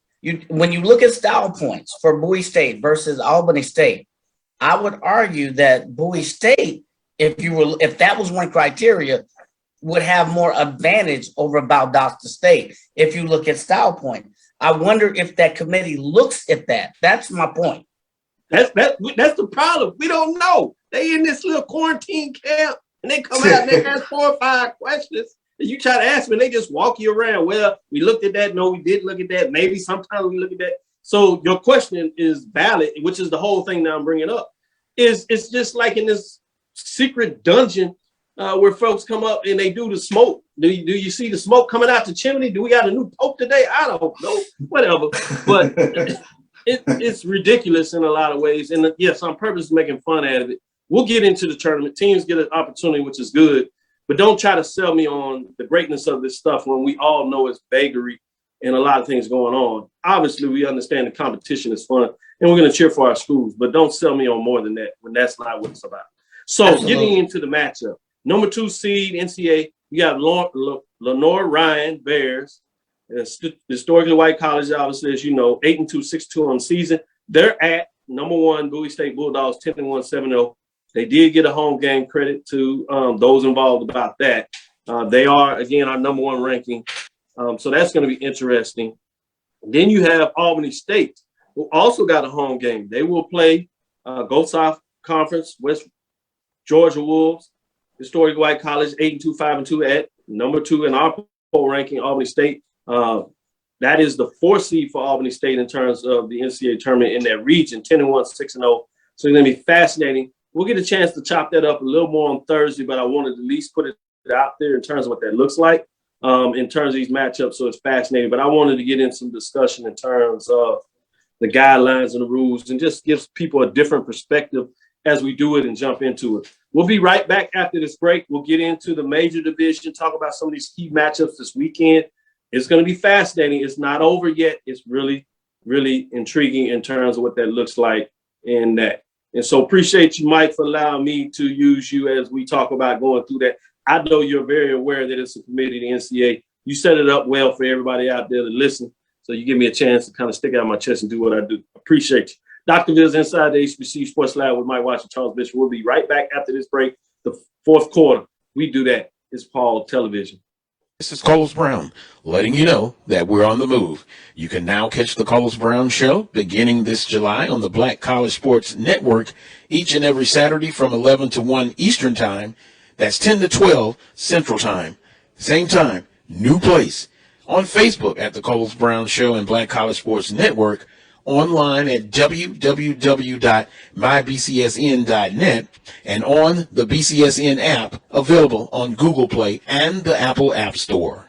When you look at style points for Bowie State versus Albany State, I would argue that Bowie State, if that was one criteria, would have more advantage over Valdosta State. If you look at style point, I wonder if that committee looks at that. That's my point. That's the problem. We don't know. They in this little quarantine camp and they come out and they ask 4 or 5 questions. And you try to ask them and they just walk you around. Well, we looked at that. No, we didn't look at that. Maybe sometimes we look at that. So your question is valid, which is the whole thing that I'm bringing up. It's just like in this secret dungeon where folks come up and they do the smoke. Do you see the smoke coming out the chimney? Do we got a new pope today? I don't know. Whatever. But it's ridiculous in a lot of ways. And yes, on purpose making fun out of it. We'll get into the tournament. Teams get an opportunity, which is good. But don't try to sell me on the greatness of this stuff when we all know it's vagary and a lot of things going on. Obviously, we understand the competition is fun and we're going to cheer for our schools, but don't sell me on more than that when that's not what it's about. So Absolutely. Getting into the matchup, number 2 seed NCAA, you got Lenore Ryan Bears, historically white college, obviously, as you know, 8-2, 6-2 on the season. They're at number 1 Bowie State Bulldogs, 10-1, 7-0. They did get a home game, credit to those involved about that. They are, again, our number 1 ranking. So that's going to be interesting. Then you have Albany State, who also got a home game. They will play Go South Conference, West Georgia Wolves, historic white college, 8-2, 5-2 at number 2 in our ranking, Albany State. That is the 4th seed for Albany State in terms of the NCAA tournament in that region, 10-1, 6-0. So it's going to be fascinating. We'll get a chance to chop that up a little more on Thursday, but I wanted to at least put it out there in terms of what that looks like in terms of these matchups. So it's fascinating. But I wanted to get in some discussion in terms of the guidelines and the rules and just gives people a different perspective as we do it and jump into it. We'll be right back after this break. We'll get into the major division, talk about some of these key matchups this weekend. It's going to be fascinating. It's not over yet. It's really, really intriguing in terms of what that looks like in that. And so appreciate you, Mike, for allowing me to use you as we talk about going through that. I know you're very aware that it's a committee, the NCAA. You set it up well for everybody out there to listen. So you give me a chance to kind of stick out my chest and do what I do. Appreciate you. Dr. Ville's inside the HBCU Sports Lab with Mike Watson, Charles Bishop. We'll be right back after this break. The 4th quarter, we do that. It's Paul Television. This is Carlos Brown, letting you know that we're on the move. You can now catch the Carlos Brown Show beginning this July on the Black College Sports Network each and every Saturday from 11 to 1 Eastern Time. That's 10 to 12 Central Time. Same time, new place. On Facebook at the Carlos Brown Show and Black College Sports Network. Online at www.mybcsn.net and on the BCSN app available on Google Play and the Apple App Store.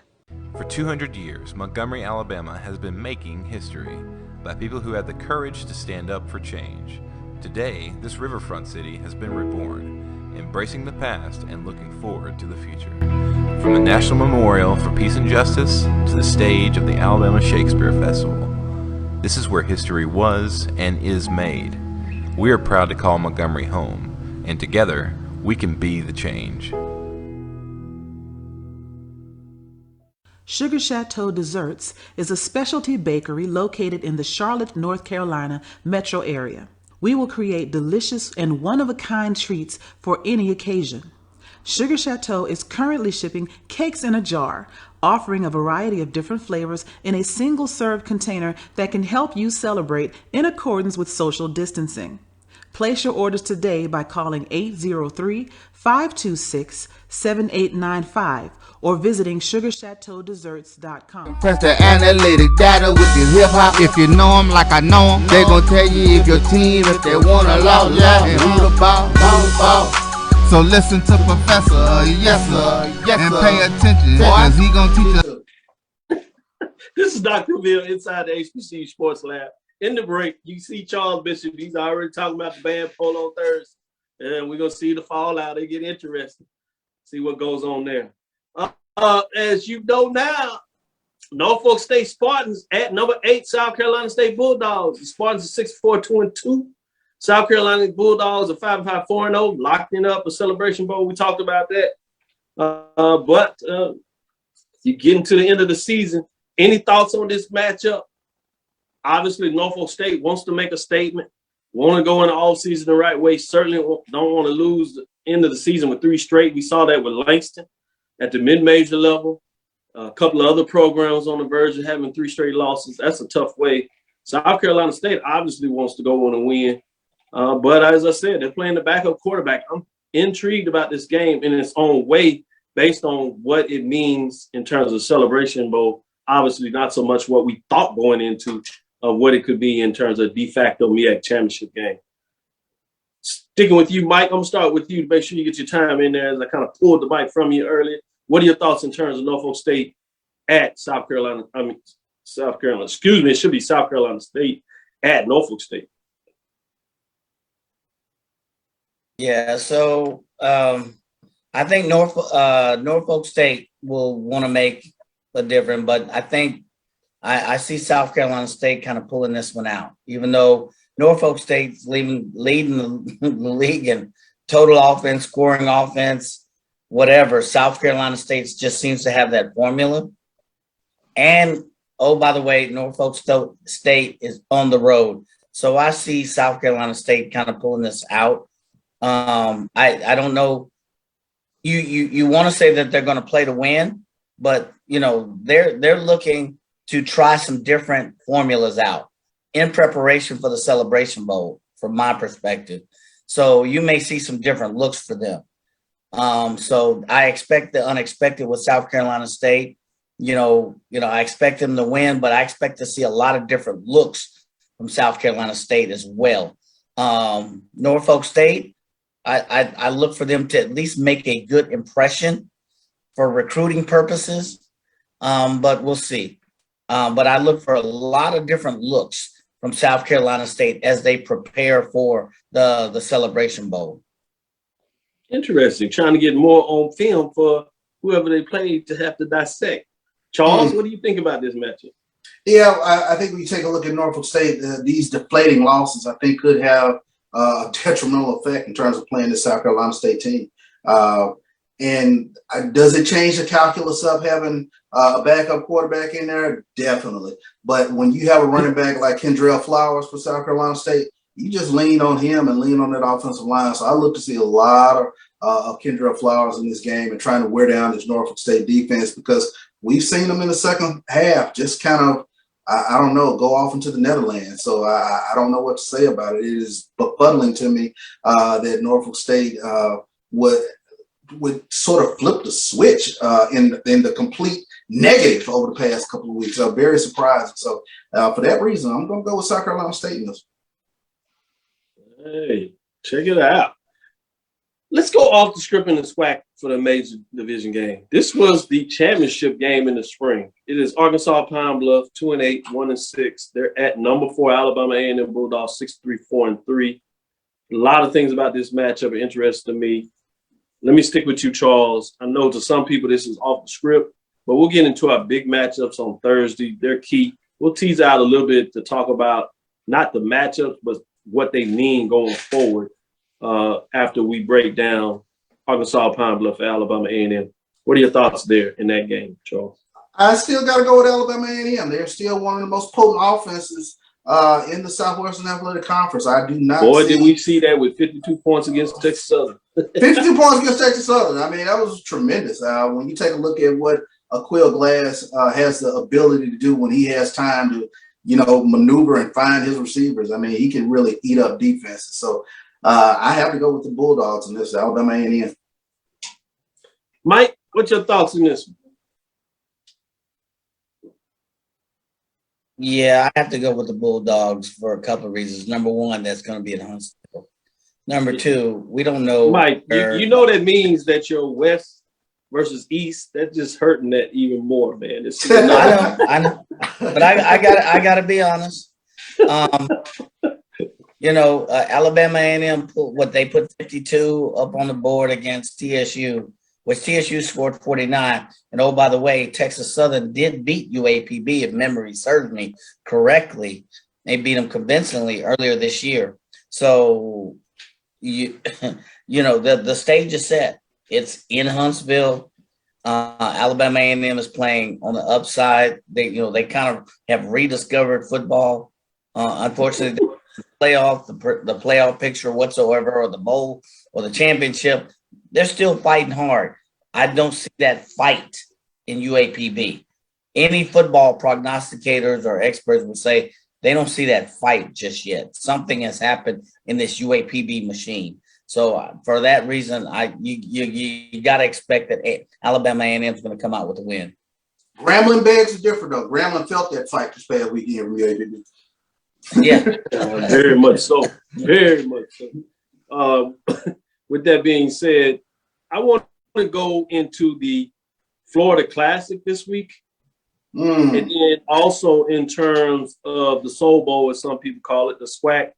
For 200 years, Montgomery, Alabama has been making history by people who had the courage to stand up for change. Today, this riverfront city has been reborn, embracing the past and looking forward to the future. From the National Memorial for Peace and Justice to the stage of the Alabama Shakespeare Festival, this is where history was and is made. We are proud to call Montgomery home, and together we can be the change. Sugar Chateau Desserts is a specialty bakery located in the Charlotte, North Carolina metro area. We will create delicious and one-of-a-kind treats for any occasion. Sugar Chateau is currently shipping cakes in a jar, offering a variety of different flavors in a single-serve container that can help you celebrate in accordance with social distancing. Place your orders today by calling 803-526-7895 or visiting sugarchateaudesserts.com. Press the analytic data with your hip hop. If you know them like I know them, they gon' tell you if your team, if they want to law, and who the ball. So listen to Professor, yes sir, and pay attention, cause he gonna teach us. This is Dr. Ville inside the HBCU Sports Lab. In the break, you see Charles Bishop. He's already talking about the band polo on Thursday. And we're going to see the fallout. They get interested. See what goes on there. As you know now, Norfolk State Spartans at number 8, South Carolina State Bulldogs. The Spartans are 6-4-2-2. South Carolina Bulldogs are 5-5-4-0, locked in up a Celebration Bowl. We talked about that. But you get into the end of the season. Any thoughts on this matchup? Obviously, Norfolk State wants to make a statement, want to go in the offseason the right way, certainly don't want to lose the end of the season with 3 straight. We saw that with Langston at the mid-major level. A couple of other programs on the verge of having 3 straight losses. That's a tough way. South Carolina State obviously wants to go on and win. But as I said, they're playing the backup quarterback. I'm intrigued about this game in its own way based on what it means in terms of Celebration Bowl. Obviously, not so much what we thought going into what it could be in terms of de facto MEAC championship game. Sticking with you, Mike, I'm going to start with you to make sure you get your time in there as I kind of pulled the mic from you earlier. What are your thoughts in terms of Norfolk State at South Carolina? It should be South Carolina State at Norfolk State. Yeah, so I think Norfolk State will want to make a difference, but I think I see South Carolina State kind of pulling this one out, even though Norfolk State's leading the league in total offense, scoring offense, whatever. South Carolina State just seems to have that formula. And, oh, by the way, Norfolk State is on the road. So I see South Carolina State kind of pulling this out. I don't know. You want to say that they're going to play to win, but they're looking to try some different formulas out in preparation for the Celebration Bowl, from my perspective. So you may see some different looks for them. So I expect the unexpected with South Carolina State. I expect them to win, but I expect to see a lot of different looks from South Carolina State as well. Norfolk State, I look for them to at least make a good impression for recruiting purposes, but we'll see. But I look for a lot of different looks from South Carolina State as they prepare for the Celebration Bowl. Interesting. Trying to get more on film for whoever they play to have to dissect. Charles, what do you think about this matchup? Yeah, I think when you take a look at Norfolk State, these deflating losses, I think, could have a detrimental effect in terms of playing the South Carolina State team. And does it change the calculus of having a backup quarterback in there? Definitely. But when you have a running back like Kendrell Flowers for South Carolina State, you just lean on him and lean on that offensive line. So I look to see a lot of Kendrell Flowers in this game and trying to wear down this Norfolk State defense, because we've seen them in the second half just kind of, I don't know, go off into the Netherlands. So I don't know what to say about it. It is befuddling to me that Norfolk State would sort of flip the switch in the complete negative over the past couple of weeks. Very surprising. So for that reason, I'm going to go with South Carolina State in this. Hey, check it out. Let's go off the script in the SWAC for the major division game. This was the championship game in the spring. It is Arkansas Pine Bluff 2-8, 1-6. They're at number 4 Alabama A&M Bulldogs 6-3, 4-3. A lot of things about this matchup are interesting to me. Let me stick with you, Charles. I know to some people this is off the script, but we'll get into our big matchups on Thursday. They're key. We'll tease out a little bit to talk about not the matchups, but what they mean going forward after we break down Arkansas Pine Bluff, Alabama A&M. What are your thoughts there in that game, Charles? I still got to go with Alabama A&M. They're still one of the most potent offenses in the Southwestern Athletic Conference. I do not. Boy, did we see that with 52 points against Texas Southern. 52 points against Texas Southern. I mean, that was tremendous. When you take a look at what Quill Glass has the ability to do when he has time to, maneuver and find his receivers. I mean, he can really eat up defenses. So I have to go with the Bulldogs in this, Alabama A&M. Mike, what's your thoughts on this? Yeah, I have to go with the Bulldogs for a couple of reasons. Number one, that's going to be at Huntsville. Number two, we don't know. Mike, you know that means that you're West versus East. That's just hurting that even more, man. I know. But I gotta be honest. Alabama A&M put 52 up on the board against TSU, which TSU scored 49. And oh, by the way, Texas Southern did beat UAPB, if memory serves me correctly. They beat them convincingly earlier this year. So the stage is set. It's in Huntsville. Alabama A&M is playing on the upside. They kind of have rediscovered football. Unfortunately, the playoff picture whatsoever, or the bowl or the championship, they're still fighting hard. I don't see that fight in UAPB. Any football prognosticators or experts would say they don't see that fight just yet. Something has happened in this UAPB machine. So for that reason, you got to expect that Alabama A&M is going to come out with a win. Grambling begs is different, though. Grambling felt that fight this past weekend from UAPB. Yeah. Very much so. Very much so. With that being said, I want to go into the Florida Classic this week. And then also in terms of the Soul Bowl, as some people call it, the SWAC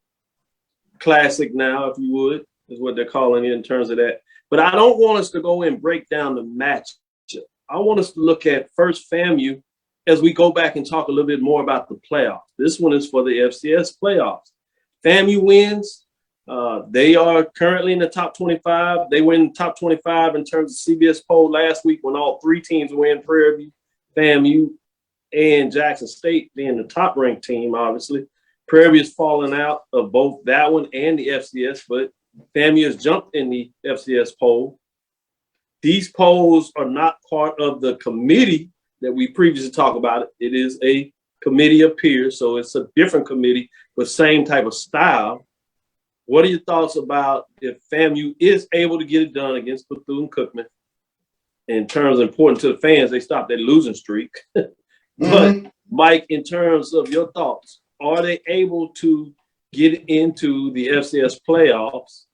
Classic now, if you would, is what they're calling it in terms of that. But I don't want us to go and break down the match. I want us to look at first FAMU as we go back and talk a little bit more about the playoffs. This one is for the FCS playoffs. FAMU wins. They are currently in the top 25. They were in the top 25 in terms of CBS poll last week when all three teams win, Prairie View, FAMU, and Jackson State being the top-ranked team, obviously. Prairie View has fallen out of both that one and the FCS, but FAMU has jumped in the FCS poll. These polls are not part of the committee that we previously talked about. It is a committee of peers, so it's a different committee, but same type of style. What are your thoughts about if FAMU is able to get it done against Bethune-Cookman? in terms of important to the fans, they stopped that losing streak. But Mike, in terms of your thoughts, are they able to get into the FCS playoffs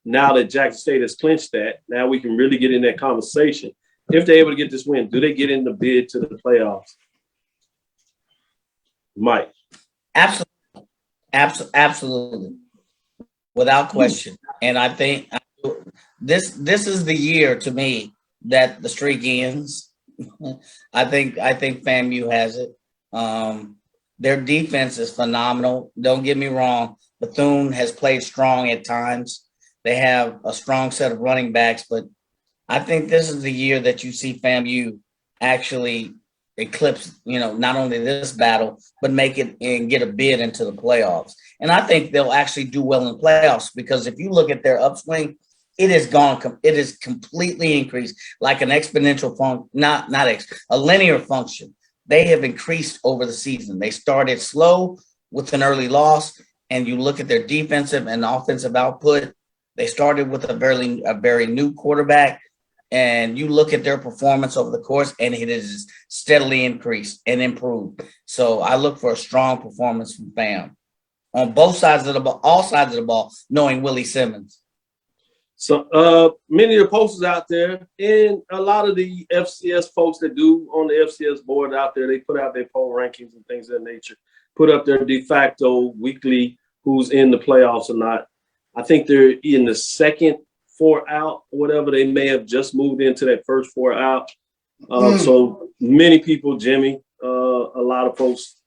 now that Jackson State has clinched that? Now we can really get in that conversation. If they're able to get this win, do they get in the bid to the playoffs? Mike. Absolutely. Without question. And I think this is the year to me that the streak ends. I think FAMU has it. Their defense is phenomenal. Don't get me wrong. Bethune has played strong at times. They have a strong set of running backs, but I think this is the year that you see FAMU actually eclipse, not only this battle, but make it and get a bid into the playoffs. And I think they'll actually do well in the playoffs because if you look at their upswing, it is completely increased like an exponential a linear function. They have increased over the season. They started slow with an early loss, and you look at their defensive and offensive output. They started with a very new quarterback, and you look at their performance over the course, and it has steadily increased and improved. So I look for a strong performance from FAM on both sides of the ball, all sides of the ball, knowing Willie Simmons. So many of the posters out there and a lot of the FCS folks that do on the FCS board out there, they put out their poll rankings and things of that nature, put up their de facto weekly who's in the playoffs or not. I think they're in the second 4 out or whatever. They may have just moved into that first 4 out. So many people, Jimmy, a lot of folks,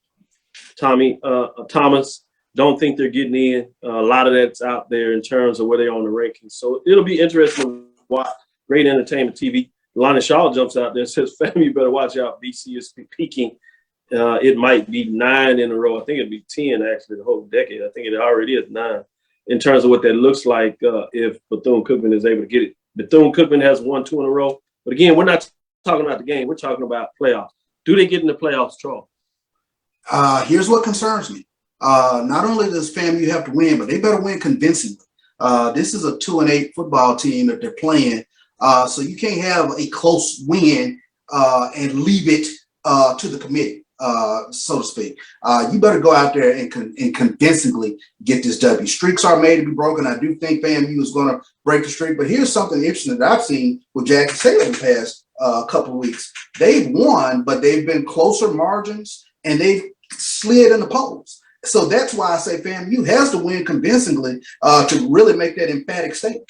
Thomas, don't think they're getting in. A lot of that's out there in terms of where they are on the rankings. So it'll be interesting to watch. Great entertainment TV. Lonnie Shaw jumps out there and says, "Fam, you better watch out. BC is peaking. It might be 9 in a row. I think it'd be 10 actually the whole decade. I think it already is 9 in terms of what that looks like if Bethune-Cookman is able to get it. Bethune-Cookman has won 2 in a row. But again, we're not talking about the game. We're talking about playoffs. Do they get in the playoffs, Charles? Here's what concerns me. Not only does FAMU have to win, but they better win convincingly. This is a 2-8 football team that they're playing. So you can't have a close win and leave it to the committee, so to speak. You better go out there and convincingly get this W. Streaks are made to be broken. I do think FAMU is going to break the streak. But here's something interesting that I've seen with Jackson State over the past couple of weeks. They've won, but they've been closer margins, and they've slid in the polls. So that's why I say FAMU has to win convincingly to really make that emphatic statement.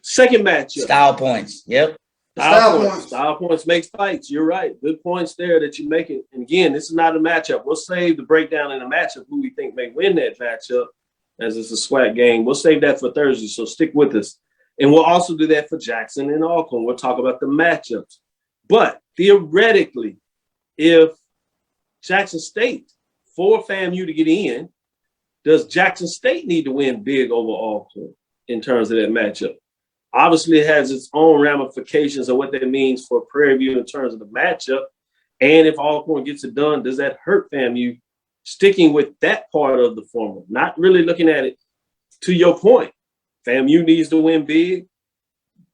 Second matchup. Style points. Yep. Style points makes fights. You're right. Good points there that you make it. And again, this is not a matchup. We'll save the breakdown in a matchup who we think may win that matchup as it's a SWAC game. We'll save that for Thursday, so stick with us. And we'll also do that for Jackson and Alcorn. We'll talk about the matchups. But theoretically, if Jackson State for FAMU to get in, does Jackson State need to win big over Alcorn in terms of that matchup? Obviously, it has its own ramifications of what that means for Prairie View in terms of the matchup. And if Alcorn gets it done, does that hurt FAMU? Sticking with that part of the formula, not really looking at it. To your point, FAMU needs to win big.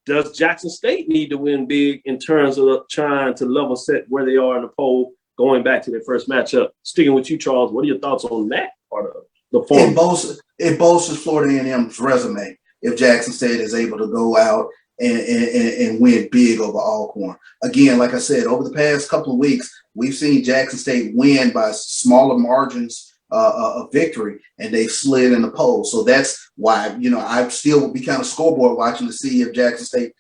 Does Jackson State need to win big in terms of trying to level set where they are in the poll going back to their first matchup? Sticking with you, Charles, what are your thoughts on that part of the formula? It bolsters Florida A&M's resume if Jackson State is able to go out and win big over Alcorn. Again, like I said, over the past couple of weeks, we've seen Jackson State win by smaller margins of victory, and they've slid in the poll. So that's why, I still will be kind of scoreboard watching to see if Jackson State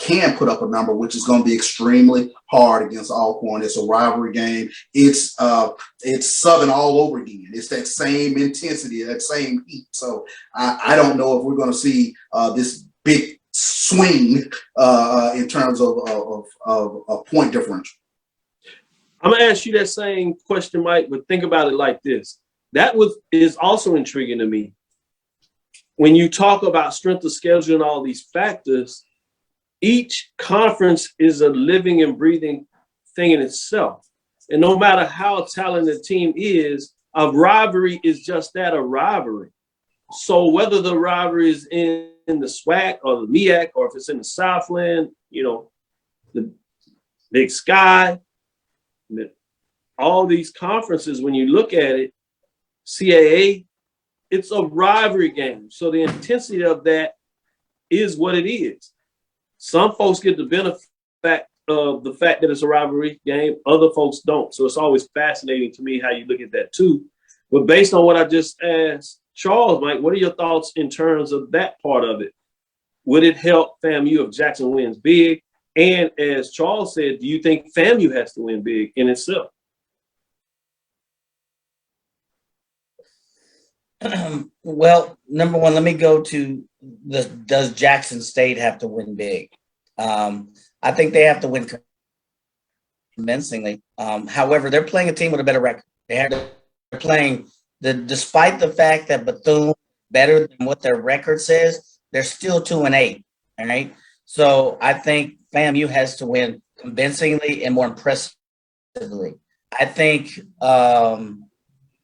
can put up a number, which is going to be extremely hard against Alcorn. It's a rivalry game. It's Southern all over again. It's that same intensity, that same heat. So I don't know if we're going to see this big swing in terms of point differential. I'm going to ask you that same question, Mike, but think about it like this. Is also intriguing to me. When you talk about strength of schedule and all these factors, each conference is a living and breathing thing in itself. And no matter how talented the team is, a rivalry is just that, a rivalry. So whether the rivalry is in the SWAC or the MEAC, or if it's in the Southland the Big Sky, all these conferences, when you look at it, CAA, it's a rivalry game. So the intensity of that is what it is. Some folks get the benefit of the fact that it's a rivalry game. Other folks don't. So it's always fascinating to me how you look at that too. But based on what I just asked Charles, Mike, what are your thoughts in terms of that part of it? Would it help FAMU if Jackson wins big? And as Charles said, do you think FAMU has to win big in itself? Well, number one, let me go to does Jackson State have to win big? I think they have to win convincingly. However, they're playing a team with a better record. They're playing despite the fact that Bethune better than what their record says, they're still 2-8. All right. So I think FAMU has to win convincingly and more impressively. I think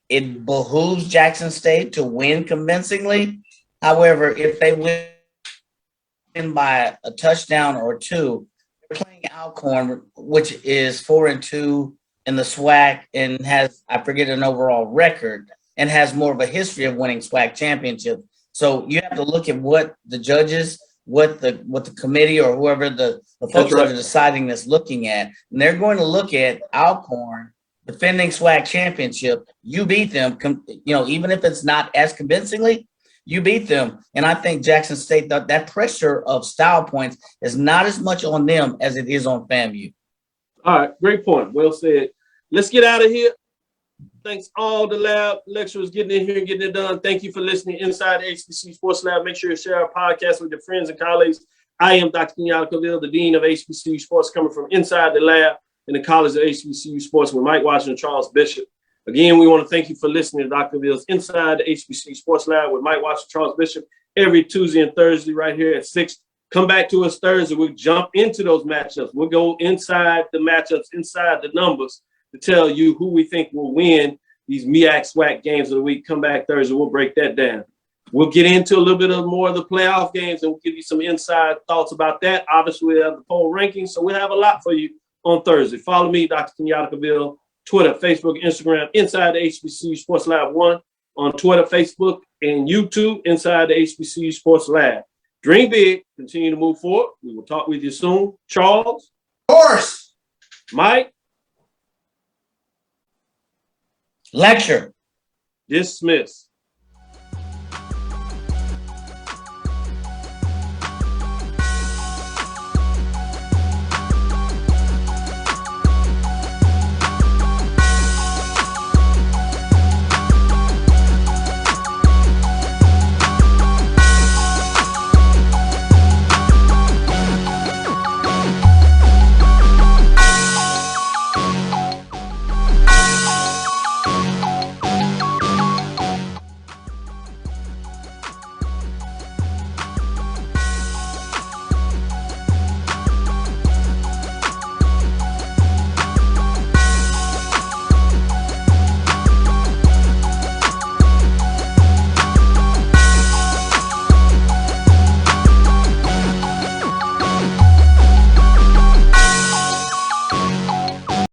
it behooves Jackson State to win convincingly. However, if they win by a touchdown or two, they're playing Alcorn, which is 4-2 in the SWAC and has, I forget, an overall record and has more of a history of winning SWAC championships. So you have to look at what the judges, what the committee or whoever the folks that are deciding this looking at, and they're going to look at Alcorn defending SWAC championship. You beat them, even if it's not as convincingly, you beat them. And I think Jackson State, that pressure of style points is not as much on them as it is on FAMU. All right, great point. Well said. Let's get out of here. Thanks all the lab lecturers getting in here and getting it done. Thank you for listening inside the HBCU Sports Lab. Make sure you share our podcast with your friends and colleagues. I am Dr. Kenyatta Cavil, the Dean of HBCU Sports, coming from inside the lab in the College of HBCU Sports with Mike Washington and Charles Bishop. Again, we want to thank you for listening to Dr. Cavill's Inside the HBCU Sports Lab with Mike Washington and Charles Bishop every Tuesday and Thursday right here at 6. Come back to us Thursday. We'll jump into those matchups. We'll go inside the matchups, inside the numbers to tell you who we think will win these MEAC SWAC games of the week. Come back Thursday. We'll break that down. We'll get into a little bit of more of the playoff games and we'll give you some inside thoughts about that. Obviously, we have the poll rankings, so we'll have a lot for you on Thursday. Follow me, Dr. Kenyatta Cavil, Twitter, Facebook, Instagram, Inside the HBCU Sports Lab 1 on Twitter, Facebook, and YouTube, Inside the HBCU Sports Lab. Dream big, continue to move forward. We will talk with you soon. Charles. Of course. Mike. Lecture. Dismiss.